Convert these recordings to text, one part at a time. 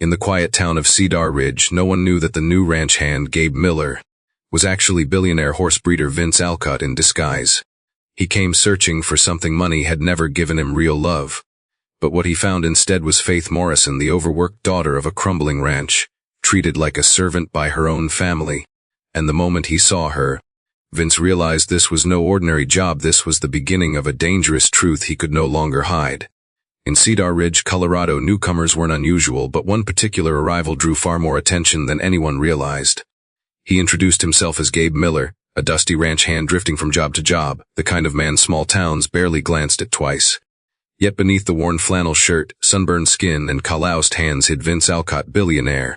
In the quiet town of Cedar Ridge, no one knew that the new ranch hand, Gabe Miller, was actually billionaire horse breeder Vince Alcott in disguise. He came searching for something money had never given him: real love. But what he found instead was Faith Morrison, the overworked daughter of a crumbling ranch, treated like a servant by her own family. And the moment he saw her, Vince realized this was no ordinary job. This was the beginning of a dangerous truth he could no longer hide. In Cedar Ridge, Colorado, newcomers weren't unusual, but one particular arrival drew far more attention than anyone realized. He introduced himself as Gabe Miller, a dusty ranch hand drifting from job to job, the kind of man small towns barely glanced at twice. Yet beneath the worn flannel shirt, sunburned skin, and calloused hands hid Vince Alcott, billionaire,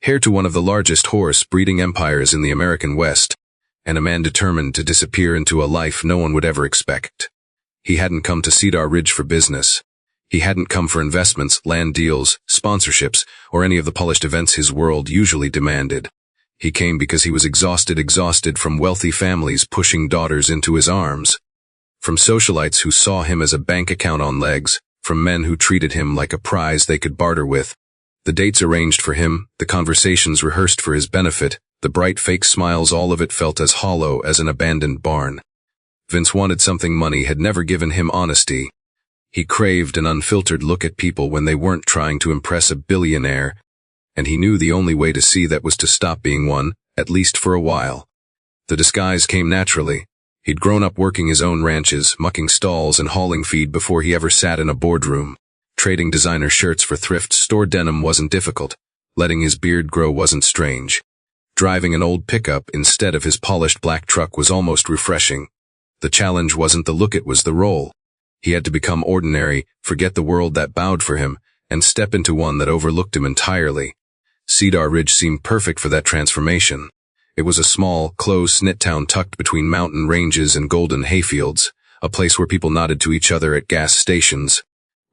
heir to one of the largest horse breeding empires in the American West, and a man determined to disappear into a life no one would ever expect. He hadn't come to Cedar Ridge for business. He hadn't come for investments, land deals, sponsorships, or any of the polished events his world usually demanded. He came because he was exhausted from wealthy families pushing daughters into his arms, from socialites who saw him as a bank account on legs, from men who treated him like a prize they could barter with. The dates arranged for him, the conversations rehearsed for his benefit, the bright fake smiles, all of it felt as hollow as an abandoned barn. Vince wanted something money had never given him: honesty. He craved an unfiltered look at people when they weren't trying to impress a billionaire, and he knew the only way to see that was to stop being one, at least for a while. The disguise came naturally. He'd grown up working his own ranches, mucking stalls and hauling feed before he ever sat in a boardroom. Trading designer shirts for thrift store denim wasn't difficult. Letting his beard grow wasn't strange. Driving an old pickup instead of his polished black truck was almost refreshing. The challenge wasn't the look, it was the role. He had to become ordinary, forget the world that bowed for him, and step into one that overlooked him entirely. Cedar Ridge seemed perfect for that transformation. It was a small, close-knit town tucked between mountain ranges and golden hayfields, a place where people nodded to each other at gas stations,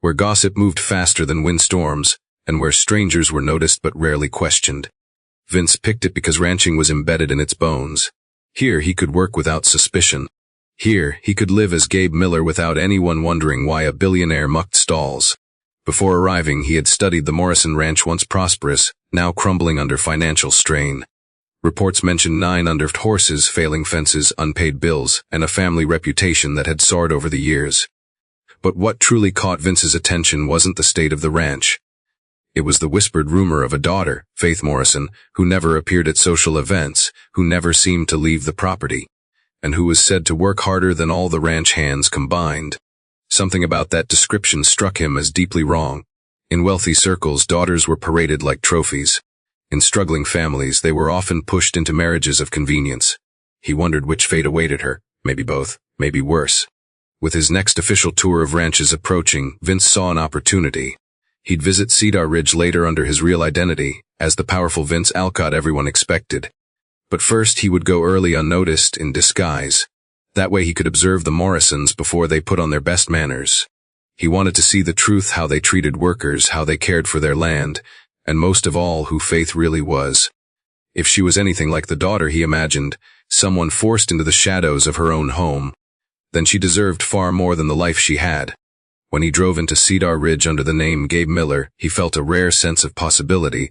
where gossip moved faster than windstorms, and where strangers were noticed but rarely questioned. Vince picked it because ranching was embedded in its bones. Here he could work without suspicion. Here he could live as Gabe Miller without anyone wondering why a billionaire mucked stalls. Before arriving, he had studied the Morrison ranch, once prosperous, now crumbling under financial strain. Reports mentioned 9 underfed horses, failing fences, unpaid bills, and a family reputation that had soared over the years. But what truly caught Vince's attention wasn't the state of the ranch. It was the whispered rumor of a daughter, Faith Morrison, who never appeared at social events, who never seemed to leave the property, and who was said to work harder than all the ranch hands combined. Something about that description struck him as deeply wrong. In wealthy circles, daughters were paraded like trophies. In struggling families, they were often pushed into marriages of convenience. He wondered which fate awaited her, maybe both, maybe worse. With his next official tour of ranches approaching, Vince saw an opportunity. He'd visit Cedar Ridge later under his real identity, as the powerful Vince Alcott everyone expected. But first he would go early unnoticed, in disguise. That way he could observe the Morrisons before they put on their best manners. He wanted to see the truth, how they treated workers, how they cared for their land, and most of all, who Faith really was. If she was anything like the daughter he imagined, someone forced into the shadows of her own home, then she deserved far more than the life she had. When he drove into Cedar Ridge under the name Gabe Miller, he felt a rare sense of possibility.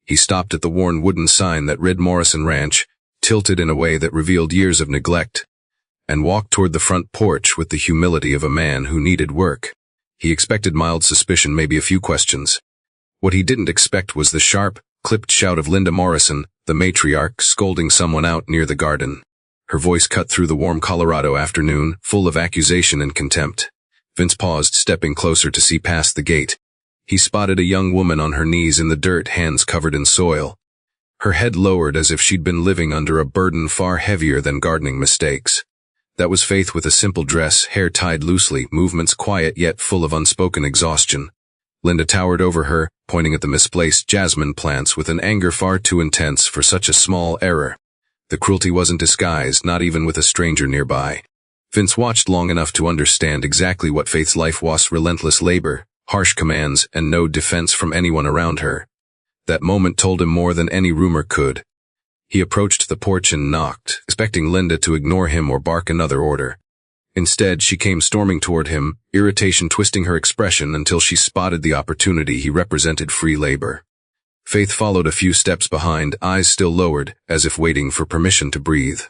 He stopped at the worn wooden sign that read Morrison Ranch, tilted in a way that revealed years of neglect, and walked toward the front porch with the humility of a man who needed work. He expected mild suspicion, maybe a few questions. What he didn't expect was the sharp, clipped shout of Linda Morrison, the matriarch, scolding someone out near the garden. Her voice cut through the warm Colorado afternoon, full of accusation and contempt. Vince paused, stepping closer to see past the gate. He spotted a young woman on her knees in the dirt, hands covered in soil. Her head lowered as if she'd been living under a burden far heavier than gardening mistakes. That was Faith, with a simple dress, hair tied loosely, movements quiet yet full of unspoken exhaustion. Linda towered over her, pointing at the misplaced jasmine plants with an anger far too intense for such a small error. The cruelty wasn't disguised, not even with a stranger nearby. Vince watched long enough to understand exactly what Faith's life was: relentless labor, harsh commands, and no defense from anyone around her. That moment told him more than any rumor could. He approached the porch and knocked, expecting Linda to ignore him or bark another order. Instead, she came storming toward him, irritation twisting her expression until she spotted the opportunity. He represented free labor. Faith followed a few steps behind, eyes still lowered, as if waiting for permission to breathe.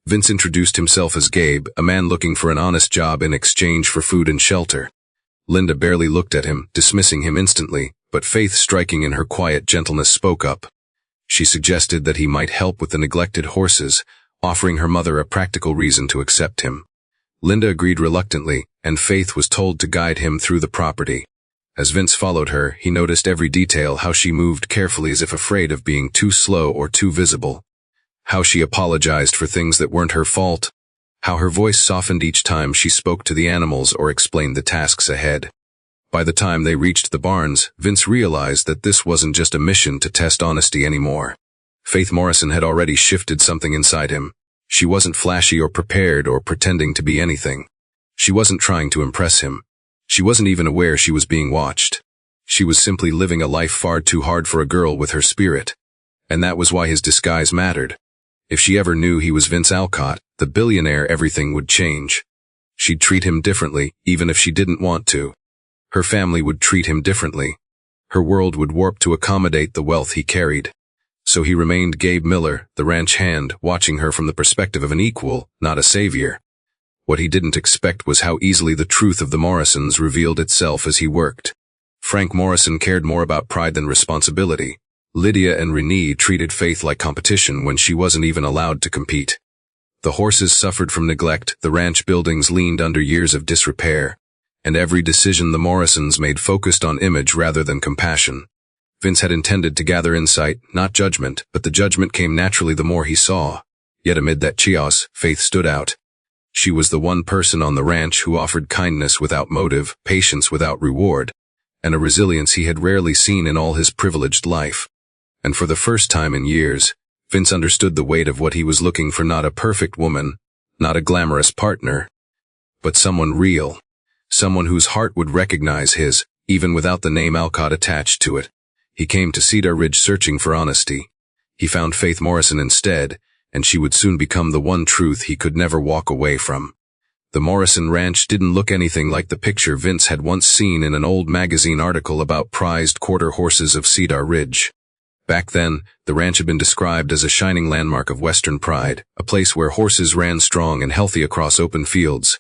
Vince introduced himself as Gabe, a man looking for an honest job in exchange for food and shelter. Linda barely looked at him, dismissing him instantly, but Faith, striking in her quiet gentleness, spoke up. She suggested that he might help with the neglected horses, offering her mother a practical reason to accept him. Linda agreed reluctantly, and Faith was told to guide him through the property. As Vince followed her, he noticed every detail, how she moved carefully as if afraid of being too slow or too visible. How she apologized for things that weren't her fault. How her voice softened each time she spoke to the animals or explained the tasks ahead. By the time they reached the barns, Vince realized that this wasn't just a mission to test honesty anymore. Faith Morrison had already shifted something inside him. She wasn't flashy or prepared or pretending to be anything. She wasn't trying to impress him. She wasn't even aware she was being watched. She was simply living a life far too hard for a girl with her spirit. And that was why his disguise mattered. If she ever knew he was Vince Alcott, the billionaire, everything would change. She'd treat him differently, even if she didn't want to. Her family would treat him differently. Her world would warp to accommodate the wealth he carried. So he remained Gabe Miller, the ranch hand, watching her from the perspective of an equal, not a savior. What he didn't expect was how easily the truth of the Morrisons revealed itself as he worked. Frank Morrison cared more about pride than responsibility. Lydia and Renee treated Faith like competition when she wasn't even allowed to compete. The horses suffered from neglect, the ranch buildings leaned under years of disrepair, and every decision the Morrisons made focused on image rather than compassion. Vince had intended to gather insight, not judgment, but the judgment came naturally the more he saw. Yet amid that chaos, Faith stood out. She was the one person on the ranch who offered kindness without motive, patience without reward, and a resilience he had rarely seen in all his privileged life. And for the first time in years, Vince understood the weight of what he was looking for: not a perfect woman, not a glamorous partner, but someone real, someone whose heart would recognize his, even without the name Alcott attached to it. He came to Cedar Ridge searching for honesty. He found Faith Morrison instead, and she would soon become the one truth he could never walk away from. The Morrison Ranch didn't look anything like the picture Vince had once seen in an old magazine article about prized quarter horses of Cedar Ridge. Back then, the ranch had been described as a shining landmark of Western pride, a place where horses ran strong and healthy across open fields.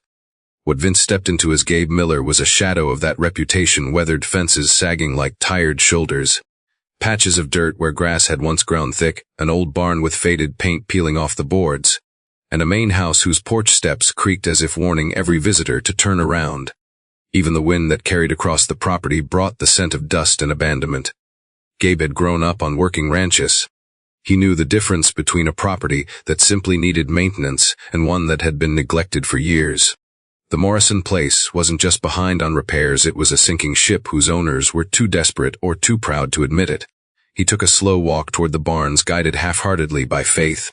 What Vince stepped into as Gabe Miller was a shadow of that reputation: weathered fences sagging like tired shoulders, patches of dirt where grass had once grown thick, an old barn with faded paint peeling off the boards, and a main house whose porch steps creaked as if warning every visitor to turn around. Even the wind that carried across the property brought the scent of dust and abandonment. Gabe had grown up on working ranches. He knew the difference between a property that simply needed maintenance and one that had been neglected for years. The Morrison place wasn't just behind on repairs, it was a sinking ship whose owners were too desperate or too proud to admit it. He took a slow walk toward the barns, guided half-heartedly by Faith,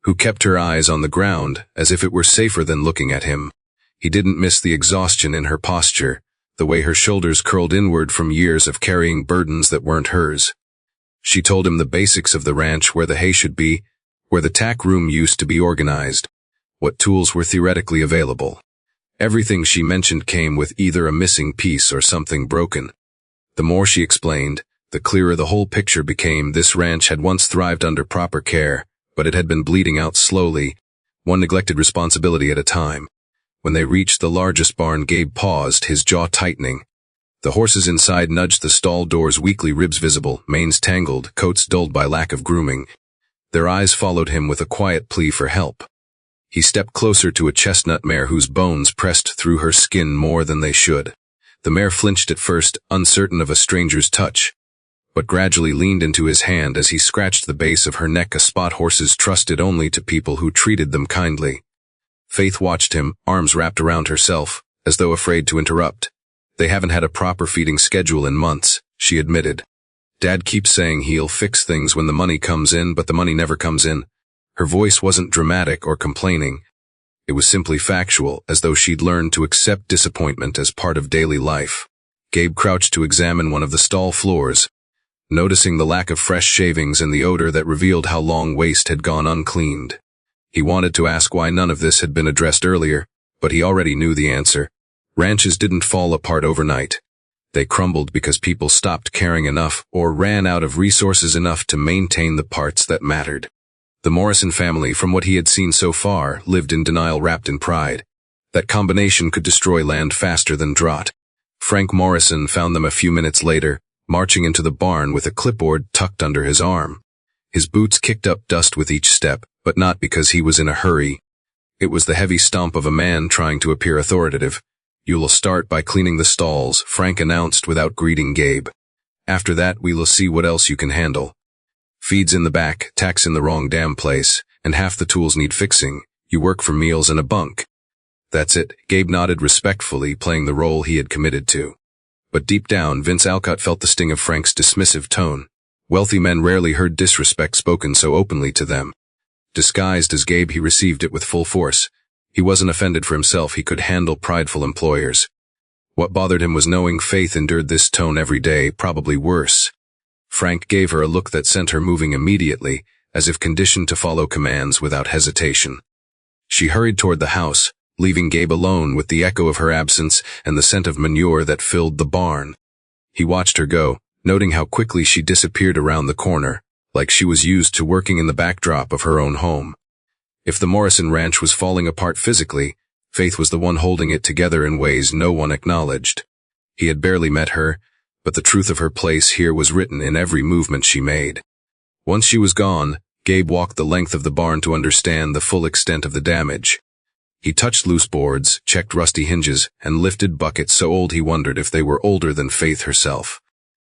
who kept her eyes on the ground as if it were safer than looking at him. He didn't miss the exhaustion in her posture, the way her shoulders curled inward from years of carrying burdens that weren't hers. She told him the basics of the ranch: where the hay should be, where the tack room used to be organized, what tools were theoretically available. Everything she mentioned came with either a missing piece or something broken. The more she explained, the clearer the whole picture became. This ranch had once thrived under proper care, but it had been bleeding out slowly, one neglected responsibility at a time. When they reached the largest barn, Gabe paused, his jaw tightening. The horses inside nudged the stall doors weakly, ribs visible, manes tangled, coats dulled by lack of grooming. Their eyes followed him with a quiet plea for help. He stepped closer to a chestnut mare whose bones pressed through her skin more than they should. The mare flinched at first, uncertain of a stranger's touch, but gradually leaned into his hand as he scratched the base of her neck, a spot horses trusted only to people who treated them kindly. Faith watched him, arms wrapped around herself, as though afraid to interrupt. "They haven't had a proper feeding schedule in months," she admitted. "Dad keeps saying he'll fix things when the money comes in, but the money never comes in." Her voice wasn't dramatic or complaining. It was simply factual, as though she'd learned to accept disappointment as part of daily life. Gabe crouched to examine one of the stall floors, noticing the lack of fresh shavings and the odor that revealed how long waste had gone uncleaned. He wanted to ask why none of this had been addressed earlier, but he already knew the answer. Ranches didn't fall apart overnight. They crumbled because people stopped caring enough or ran out of resources enough to maintain the parts that mattered. The Morrison family, from what he had seen so far, lived in denial wrapped in pride. That combination could destroy land faster than drought. Frank Morrison found them a few minutes later, marching into the barn with a clipboard tucked under his arm. His boots kicked up dust with each step, but not because he was in a hurry. It was the heavy stomp of a man trying to appear authoritative. "You'll start by cleaning the stalls," Frank announced without greeting Gabe. "After that, we'll see what else you can handle. Feed's in the back, tack's in the wrong damn place, and half the tools need fixing. You work for meals and a bunk." "That's it," Gabe nodded respectfully, playing the role he had committed to. But deep down, Vince Alcott felt the sting of Frank's dismissive tone. Wealthy men rarely heard disrespect spoken so openly to them. Disguised as Gabe, he received it with full force. He wasn't offended for himself, he could handle prideful employers. What bothered him was knowing Faith endured this tone every day, probably worse. Frank gave her a look that sent her moving immediately, as if conditioned to follow commands without hesitation. She hurried toward the house, leaving Gabe alone with the echo of her absence and the scent of manure that filled the barn. He watched her go, noting how quickly she disappeared around the corner, like she was used to working in the backdrop of her own home. If the Morrison ranch was falling apart physically, Faith was the one holding it together in ways no one acknowledged. He had barely met her, but the truth of her place here was written in every movement she made. Once she was gone, Gabe walked the length of the barn to understand the full extent of the damage. He touched loose boards, checked rusty hinges, and lifted buckets so old he wondered if they were older than Faith herself.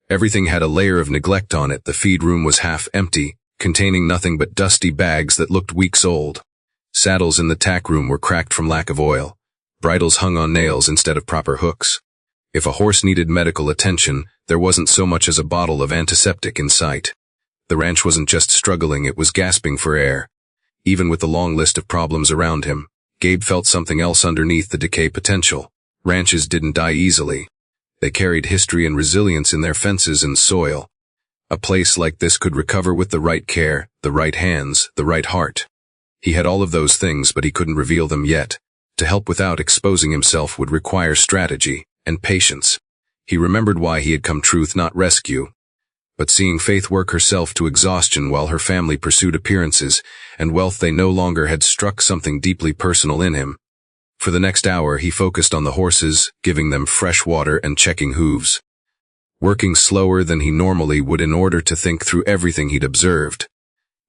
Everything had a layer of neglect on it. The feed room was half empty, containing nothing but dusty bags that looked weeks old. Saddles in the tack room were cracked from lack of oil. Bridles hung on nails instead of proper hooks. If a horse needed medical attention, there wasn't so much as a bottle of antiseptic in sight. The ranch wasn't just struggling, it was gasping for air. Even with the long list of problems around him, Gabe felt something else underneath the decay potential. Ranches didn't die easily. They carried history and resilience in their fences and soil. A place like this could recover with the right care, the right hands, the right heart. He had all of those things, but he couldn't reveal them yet. To help without exposing himself would require strategy and patience. He remembered why he had come, truth, not rescue. But seeing Faith work herself to exhaustion while her family pursued appearances and wealth they no longer had struck something deeply personal in him. For the next hour he focused on the horses, giving them fresh water and checking hooves. Working slower than he normally would in order to think through everything he'd observed.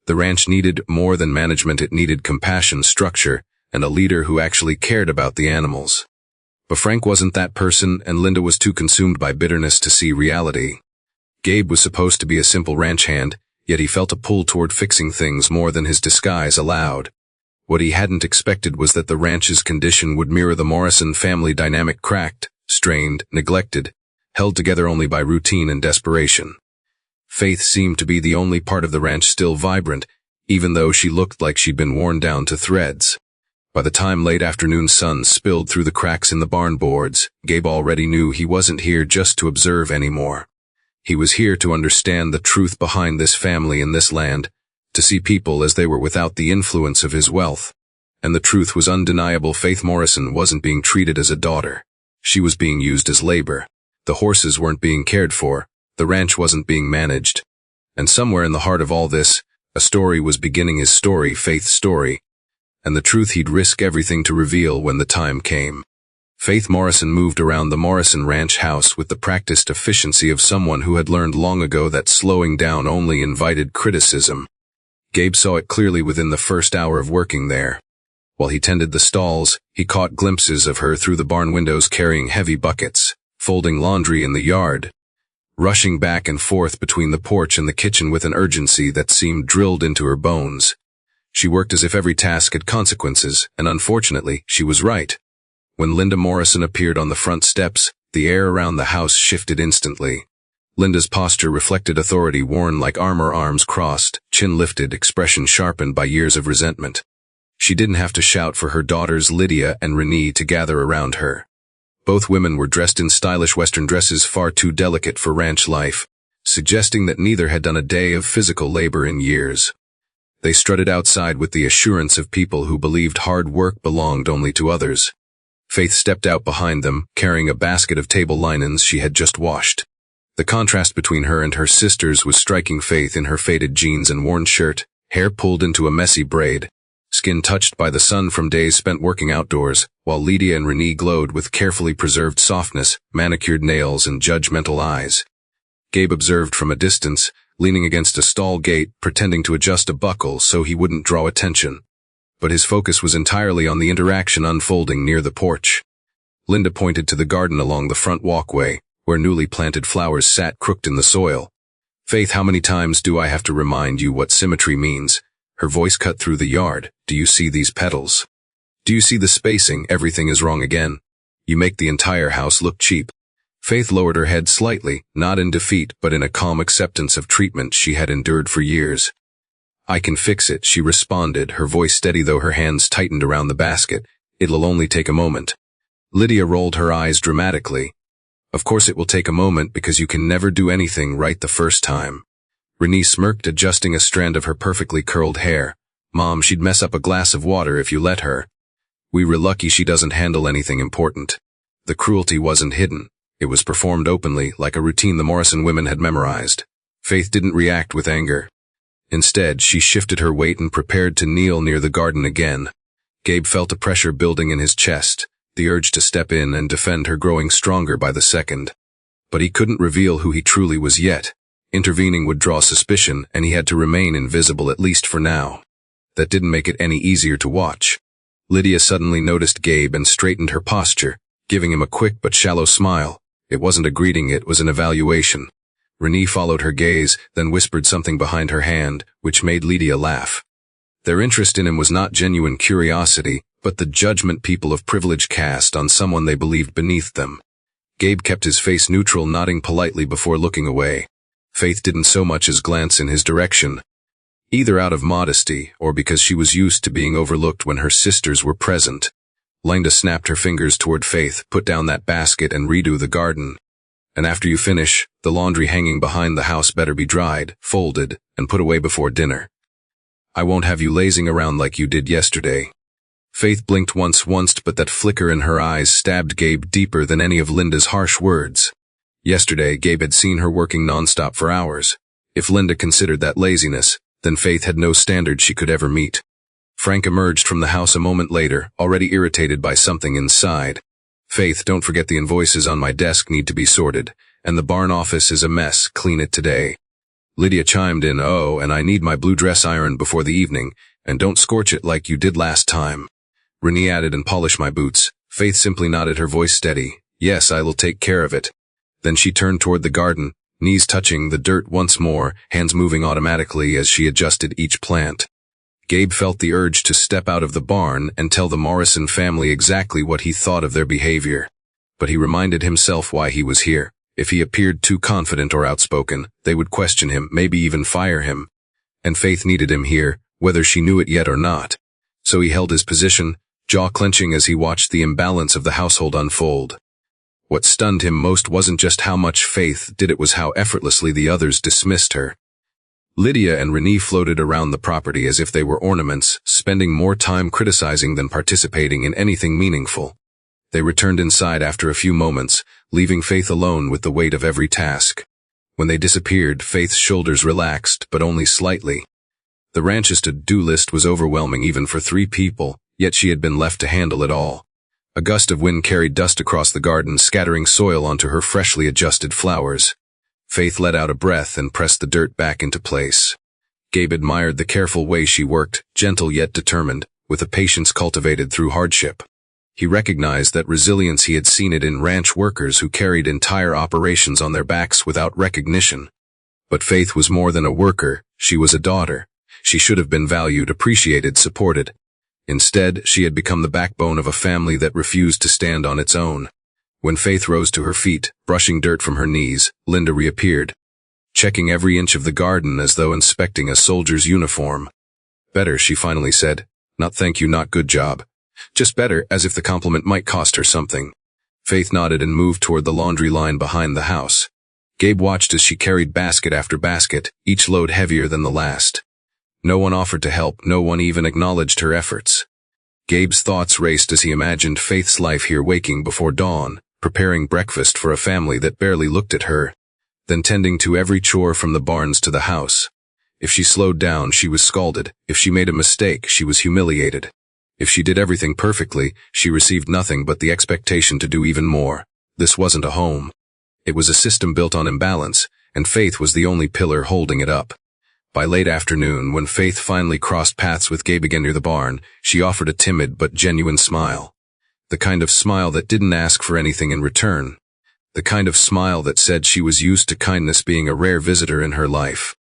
The ranch needed more than management, it needed compassion, structure, and a leader who actually cared about the animals. But Frank wasn't that person, and Linda was too consumed by bitterness to see reality. Gabe was supposed to be a simple ranch hand, yet he felt a pull toward fixing things more than his disguise allowed. What he hadn't expected was that the ranch's condition would mirror the Morrison family dynamic: cracked, strained, neglected, held together only by routine and desperation. Faith seemed to be the only part of the ranch still vibrant, even though she looked like she'd been worn down to threads. By the time late afternoon sun spilled through the cracks in the barn boards, Gabe already knew he wasn't here just to observe anymore. He was here to understand the truth behind this family and this land, to see people as they were without the influence of his wealth. And the truth was undeniable: Faith Morrison wasn't being treated as a daughter. She was being used as labor. The horses weren't being cared for. The ranch wasn't being managed. And somewhere in the heart of all this, a story was beginning: his story, Faith's story, and the truth he'd risk everything to reveal when the time came. Faith Morrison moved around the Morrison ranch house with the practiced efficiency of someone who had learned long ago that slowing down only invited criticism. Gabe saw it clearly within the first hour of working there. While he tended the stalls, he caught glimpses of her through the barn windows carrying heavy buckets, folding laundry in the yard, rushing back and forth between the porch and the kitchen with an urgency that seemed drilled into her bones. She worked as if every task had consequences, and unfortunately, she was right. When Linda Morrison appeared on the front steps, the air around the house shifted instantly. Linda's posture reflected authority, worn like armor, arms crossed, chin lifted, expression sharpened by years of resentment. She didn't have to shout for her daughters Lydia and Renee to gather around her. Both women were dressed in stylish Western dresses far too delicate for ranch life, suggesting that neither had done a day of physical labor in years. They strutted outside with the assurance of people who believed hard work belonged only to others. Faith stepped out behind them, carrying a basket of table linens she had just washed. The contrast between her and her sisters was striking. Faith in her faded jeans and worn shirt, hair pulled into a messy braid, skin touched by the sun from days spent working outdoors, while Lydia and Renee glowed with carefully preserved softness, manicured nails, and judgmental eyes. Gabe observed from a distance, leaning against a stall gate, pretending to adjust a buckle so he wouldn't draw attention. But his focus was entirely on the interaction unfolding near the porch. Linda pointed to the garden along the front walkway, where newly planted flowers sat crooked in the soil. Faith, how many times do I have to remind you what symmetry means? Her voice cut through the yard. Do you see these petals? Do you see the spacing? Everything is wrong again. You make the entire house look cheap. Faith lowered her head slightly, not in defeat but in a calm acceptance of treatment she had endured for years. I can fix it, she responded, her voice steady though her hands tightened around the basket. It'll only take a moment. Lydia rolled her eyes dramatically. Of course it will take a moment because you can never do anything right the first time. Renee smirked, adjusting a strand of her perfectly curled hair. Mom, she'd mess up a glass of water if you let her. We were lucky she doesn't handle anything important. The cruelty wasn't hidden. It was performed openly, like a routine the Morrison women had memorized. Faith didn't react with anger. Instead, she shifted her weight and prepared to kneel near the garden again. Gabe felt a pressure building in his chest, the urge to step in and defend her growing stronger by the second. But he couldn't reveal who he truly was yet. Intervening would draw suspicion, and he had to remain invisible, at least for now. That didn't make it any easier to watch. Lydia suddenly noticed Gabe and straightened her posture, giving him a quick but shallow smile. It wasn't a greeting, it was an evaluation. Renee followed her gaze, then whispered something behind her hand, which made Lydia laugh. Their interest in him was not genuine curiosity, but the judgment people of privilege cast on someone they believed beneath them. Gabe kept his face neutral, nodding politely before looking away. Faith didn't so much as glance in his direction, either out of modesty or because she was used to being overlooked when her sisters were present. Linda snapped her fingers toward Faith. Put down that basket and redo the garden. And after you finish, the laundry hanging behind the house better be dried, folded, and put away before dinner. I won't have you lazing around like you did yesterday. Faith blinked once, but that flicker in her eyes stabbed Gabe deeper than any of Linda's harsh words. Yesterday, Gabe had seen her working nonstop for hours. If Linda considered that laziness, then Faith had no standard she could ever meet. Frank emerged from the house a moment later, already irritated by something inside. Faith, don't forget the invoices on my desk need to be sorted, and the barn office is a mess, clean it today. Lydia chimed in, oh, and I need my blue dress ironed before the evening, and don't scorch it like you did last time. Renee added, and polish my boots. Faith simply nodded, her voice steady. Yes, I will take care of it. Then she turned toward the garden, knees touching the dirt once more, hands moving automatically as she adjusted each plant. Gabe felt the urge to step out of the barn and tell the Morrison family exactly what he thought of their behavior. But he reminded himself why he was here. If he appeared too confident or outspoken, they would question him, maybe even fire him. And Faith needed him here, whether she knew it yet or not. So he held his position, jaw clenching as he watched the imbalance of the household unfold. What stunned him most wasn't just how much Faith did, it was how effortlessly the others dismissed her. Lydia and Renee floated around the property as if they were ornaments, spending more time criticizing than participating in anything meaningful. They returned inside after a few moments, leaving Faith alone with the weight of every task. When they disappeared, Faith's shoulders relaxed, but only slightly. The ranch's to-do list was overwhelming even for 3 people, yet she had been left to handle it all. A gust of wind carried dust across the garden, scattering soil onto her freshly adjusted flowers. Faith let out a breath and pressed the dirt back into place. Gabe admired the careful way she worked, gentle yet determined, with a patience cultivated through hardship. He recognized that resilience he had seen it in ranch workers who carried entire operations on their backs without recognition. But Faith was more than a worker, she was a daughter. She should have been valued, appreciated, supported. Instead, she had become the backbone of a family that refused to stand on its own. When Faith rose to her feet, brushing dirt from her knees, Linda reappeared, checking every inch of the garden as though inspecting a soldier's uniform. Better, she finally said. Not thank you, not good job. Just better, as if the compliment might cost her something. Faith nodded and moved toward the laundry line behind the house. Gabe watched as she carried basket after basket, each load heavier than the last. No one offered to help, no one even acknowledged her efforts. Gabe's thoughts raced as he imagined Faith's life here, waking before dawn, preparing breakfast for a family that barely looked at her, then tending to every chore from the barns to the house. If she slowed down, she was scalded. If she made a mistake, she was humiliated. If she did everything perfectly, she received nothing but the expectation to do even more. This wasn't a home. It was a system built on imbalance, and Faith was the only pillar holding it up. By late afternoon, when Faith finally crossed paths with Gabe again near the barn, she offered a timid but genuine smile. The kind of smile that didn't ask for anything in return. The kind of smile that said she was used to kindness being a rare visitor in her life.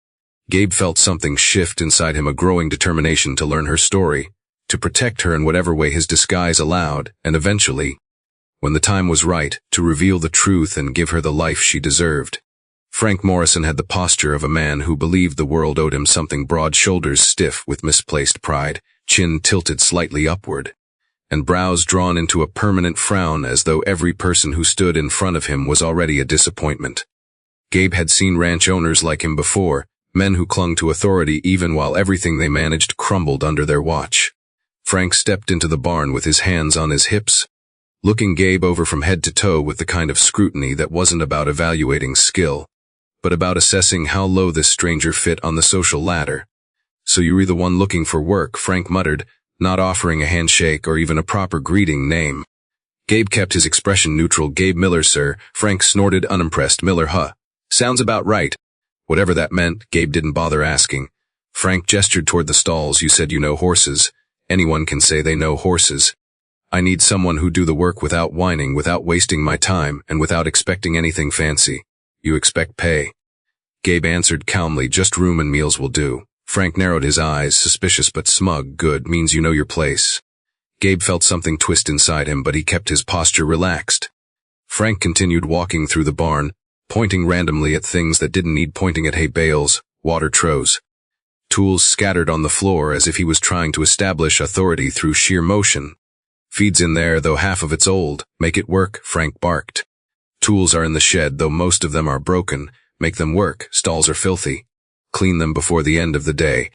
Gabe felt something shift inside him, a growing determination to learn her story, to protect her in whatever way his disguise allowed, and eventually, when the time was right, to reveal the truth and give her the life she deserved. Frank Morrison had the posture of a man who believed the world owed him something, broad shoulders stiff with misplaced pride, chin tilted slightly upward, and brows drawn into a permanent frown as though every person who stood in front of him was already a disappointment. Gabe had seen ranch owners like him before, men who clung to authority even while everything they managed crumbled under their watch. Frank stepped into the barn with his hands on his hips, looking Gabe over from head to toe with the kind of scrutiny that wasn't about evaluating skill, but about assessing how low this stranger fit on the social ladder. "So you're the one looking for work," Frank muttered, not offering a handshake or even a proper greeting name. Gabe kept his expression neutral. "Gabe Miller, sir," Frank snorted, unimpressed. "Miller, huh? Sounds about right." Whatever that meant, Gabe didn't bother asking. Frank gestured toward the stalls. "You said you know horses. Anyone can say they know horses. I need someone who do the work without whining, without wasting my time, and without expecting anything fancy. You expect pay?" Gabe answered calmly, "Just room and meals will do." Frank narrowed his eyes, suspicious but smug. "Good, means you know your place." Gabe felt something twist inside him, but he kept his posture relaxed. Frank continued walking through the barn, pointing randomly at things that didn't need pointing at: hay bales, water troughs, tools scattered on the floor, as if he was trying to establish authority through sheer motion. "Feed's in there, though half of it's old. Make it work," Frank barked. "Tools are in the shed, though most of them are broken. Make them work. Stalls are filthy. Clean them before the end of the day."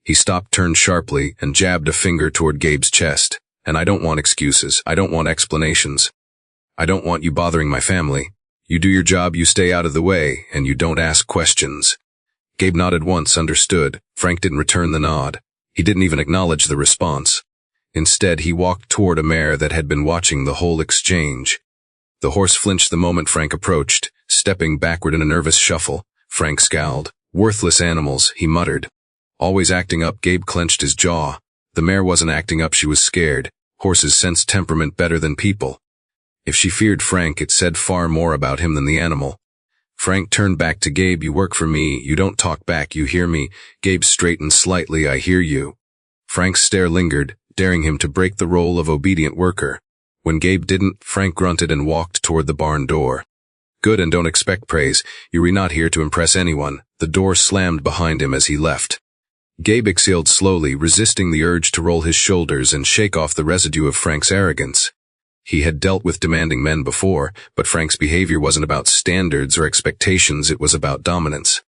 He stopped, turned sharply, and jabbed a finger toward Gabe's chest. "And I don't want excuses. I don't want explanations. I don't want you bothering my family. You do your job, you stay out of the way, and you don't ask questions." Gabe nodded once, understood. Frank didn't return the nod. He didn't even acknowledge the response. Instead, he walked toward a mare that had been watching the whole exchange. The horse flinched the moment Frank approached, stepping backward in a nervous shuffle. Frank scowled. "Worthless animals," he muttered. "Always acting up." Gabe clenched his jaw. The mare wasn't acting up, she was scared. Horses sense temperament better than people. If she feared Frank, it said far more about him than the animal. Frank turned back to Gabe. "You work for me. You don't talk back, you hear me?" Gabe straightened slightly. "I hear you." Frank's stare lingered, daring him to break the role of obedient worker. When Gabe didn't, Frank grunted and walked toward the barn door. "Good, and don't expect praise. You're not here to impress anyone." The door slammed behind him as he left. Gabe exhaled slowly, resisting the urge to roll his shoulders and shake off the residue of Frank's arrogance. He had dealt with demanding men before, but Frank's behavior wasn't about standards or expectations, it was about dominance.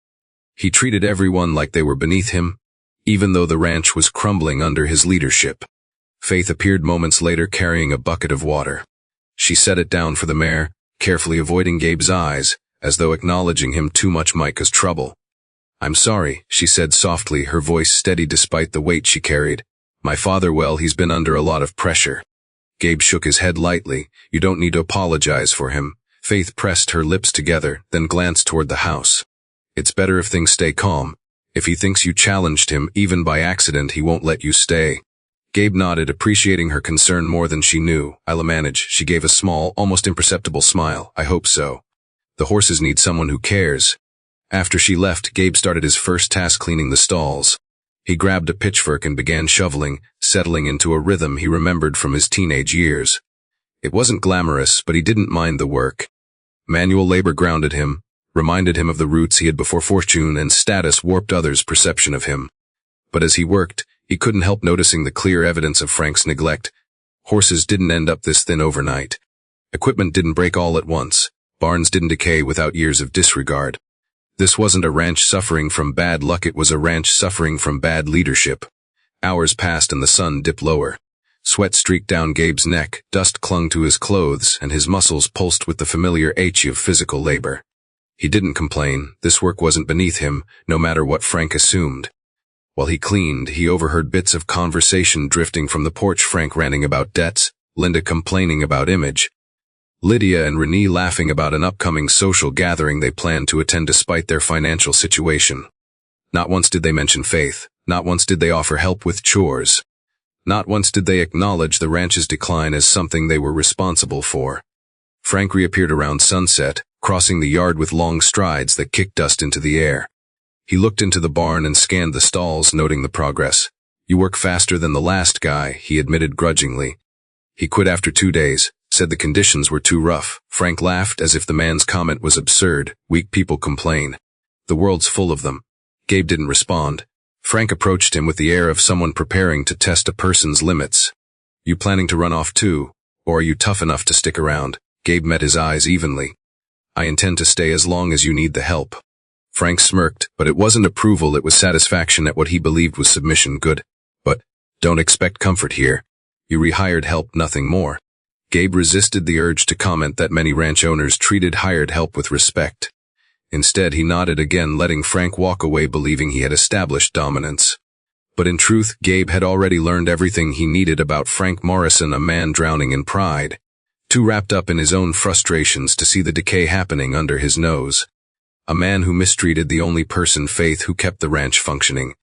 He treated everyone like they were beneath him, even though the ranch was crumbling under his leadership. Faith appeared moments later carrying a bucket of water. She set it down for the mare, carefully avoiding Gabe's eyes, as though acknowledging him too much might cause trouble. "I'm sorry," she said softly, her voice steady despite the weight she carried. "My father, well, he's been under a lot of pressure." Gabe shook his head lightly. "You don't need to apologize for him." Faith pressed her lips together, then glanced toward the house. "It's better if things stay calm. If he thinks you challenged him, even by accident, he won't let you stay." Gabe nodded, appreciating her concern more than she knew. "I'll manage." She gave a small, almost imperceptible smile. "I hope so. The horses need someone who cares." After she left, Gabe started his first task, cleaning the stalls. He grabbed a pitchfork and began shoveling, settling into a rhythm he remembered from his teenage years. It wasn't glamorous, but he didn't mind the work. Manual labor grounded him, reminded him of the roots he had before fortune and status warped others' perception of him. But as he worked, he couldn't help noticing the clear evidence of Frank's neglect. Horses didn't end up this thin overnight. Equipment didn't break all at once. Barns didn't decay without years of disregard. This wasn't a ranch suffering from bad luck, it was a ranch suffering from bad leadership. Hours passed and the sun dipped lower. Sweat streaked down Gabe's neck, dust clung to his clothes, and his muscles pulsed with the familiar ache of physical labor. He didn't complain. This work wasn't beneath him, no matter what Frank assumed. While he cleaned, he overheard bits of conversation drifting from the porch, Frank ranting about debts, Linda complaining about image, Lydia and Renee laughing about an upcoming social gathering they planned to attend despite their financial situation. Not once did they mention Faith. Not once did they offer help with chores. Not once did they acknowledge the ranch's decline as something they were responsible for. Frank reappeared around sunset, crossing the yard with long strides that kicked dust into the air. He looked into the barn and scanned the stalls, noting the progress. "You work faster than the last guy," he admitted grudgingly. He quit after 2 days, said the conditions were too rough. Frank laughed as if the man's comment was absurd. Weak people complain. The world's full of them. Gabe didn't respond. Frank approached him with the air of someone preparing to test a person's limits. "You planning to run off too? Or are you tough enough to stick around?" Gabe met his eyes evenly. "I intend to stay as long as you need the help." Frank smirked, but it wasn't approval, it was satisfaction at what he believed was submission. "Good. But don't expect comfort here. You rehired help, nothing more." Gabe resisted the urge to comment that many ranch owners treated hired help with respect. Instead, he nodded again, letting Frank walk away believing he had established dominance. But in truth, Gabe had already learned everything he needed about Frank Morrison, a man drowning in pride, too wrapped up in his own frustrations to see the decay happening under his nose. A man who mistreated the only person, Faith, who kept the ranch functioning.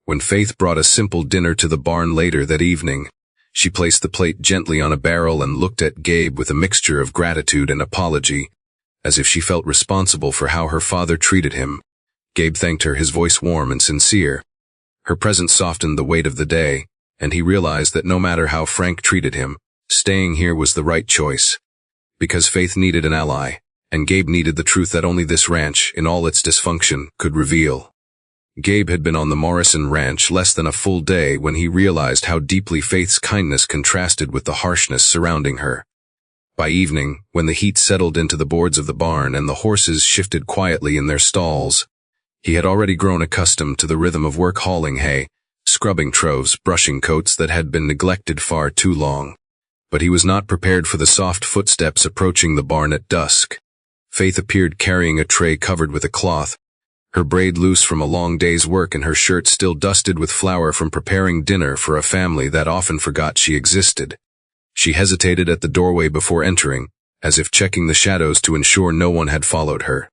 When Faith brought a simple dinner to the barn later that evening, she placed the plate gently on a barrel and looked at Gabe with a mixture of gratitude and apology, as if she felt responsible for how her father treated him. Gabe thanked her, his voice warm and sincere. Her presence softened the weight of the day, and he realized that no matter how Frank treated him, staying here was the right choice. Because Faith needed an ally, and Gabe needed the truth that only this ranch, in all its dysfunction, could reveal. Gabe had been on the Morrison ranch less than a full day when he realized how deeply Faith's kindness contrasted with the harshness surrounding her. By evening, when the heat settled into the boards of the barn and the horses shifted quietly in their stalls, he had already grown accustomed to the rhythm of work, hauling hay, scrubbing troves, brushing coats that had been neglected far too long. But he was not prepared for the soft footsteps approaching the barn at dusk. Faith appeared carrying a tray covered with a cloth, her braid loose from a long day's work and her shirt still dusted with flour from preparing dinner for a family that often forgot she existed. She hesitated at the doorway before entering, as if checking the shadows to ensure no one had followed her.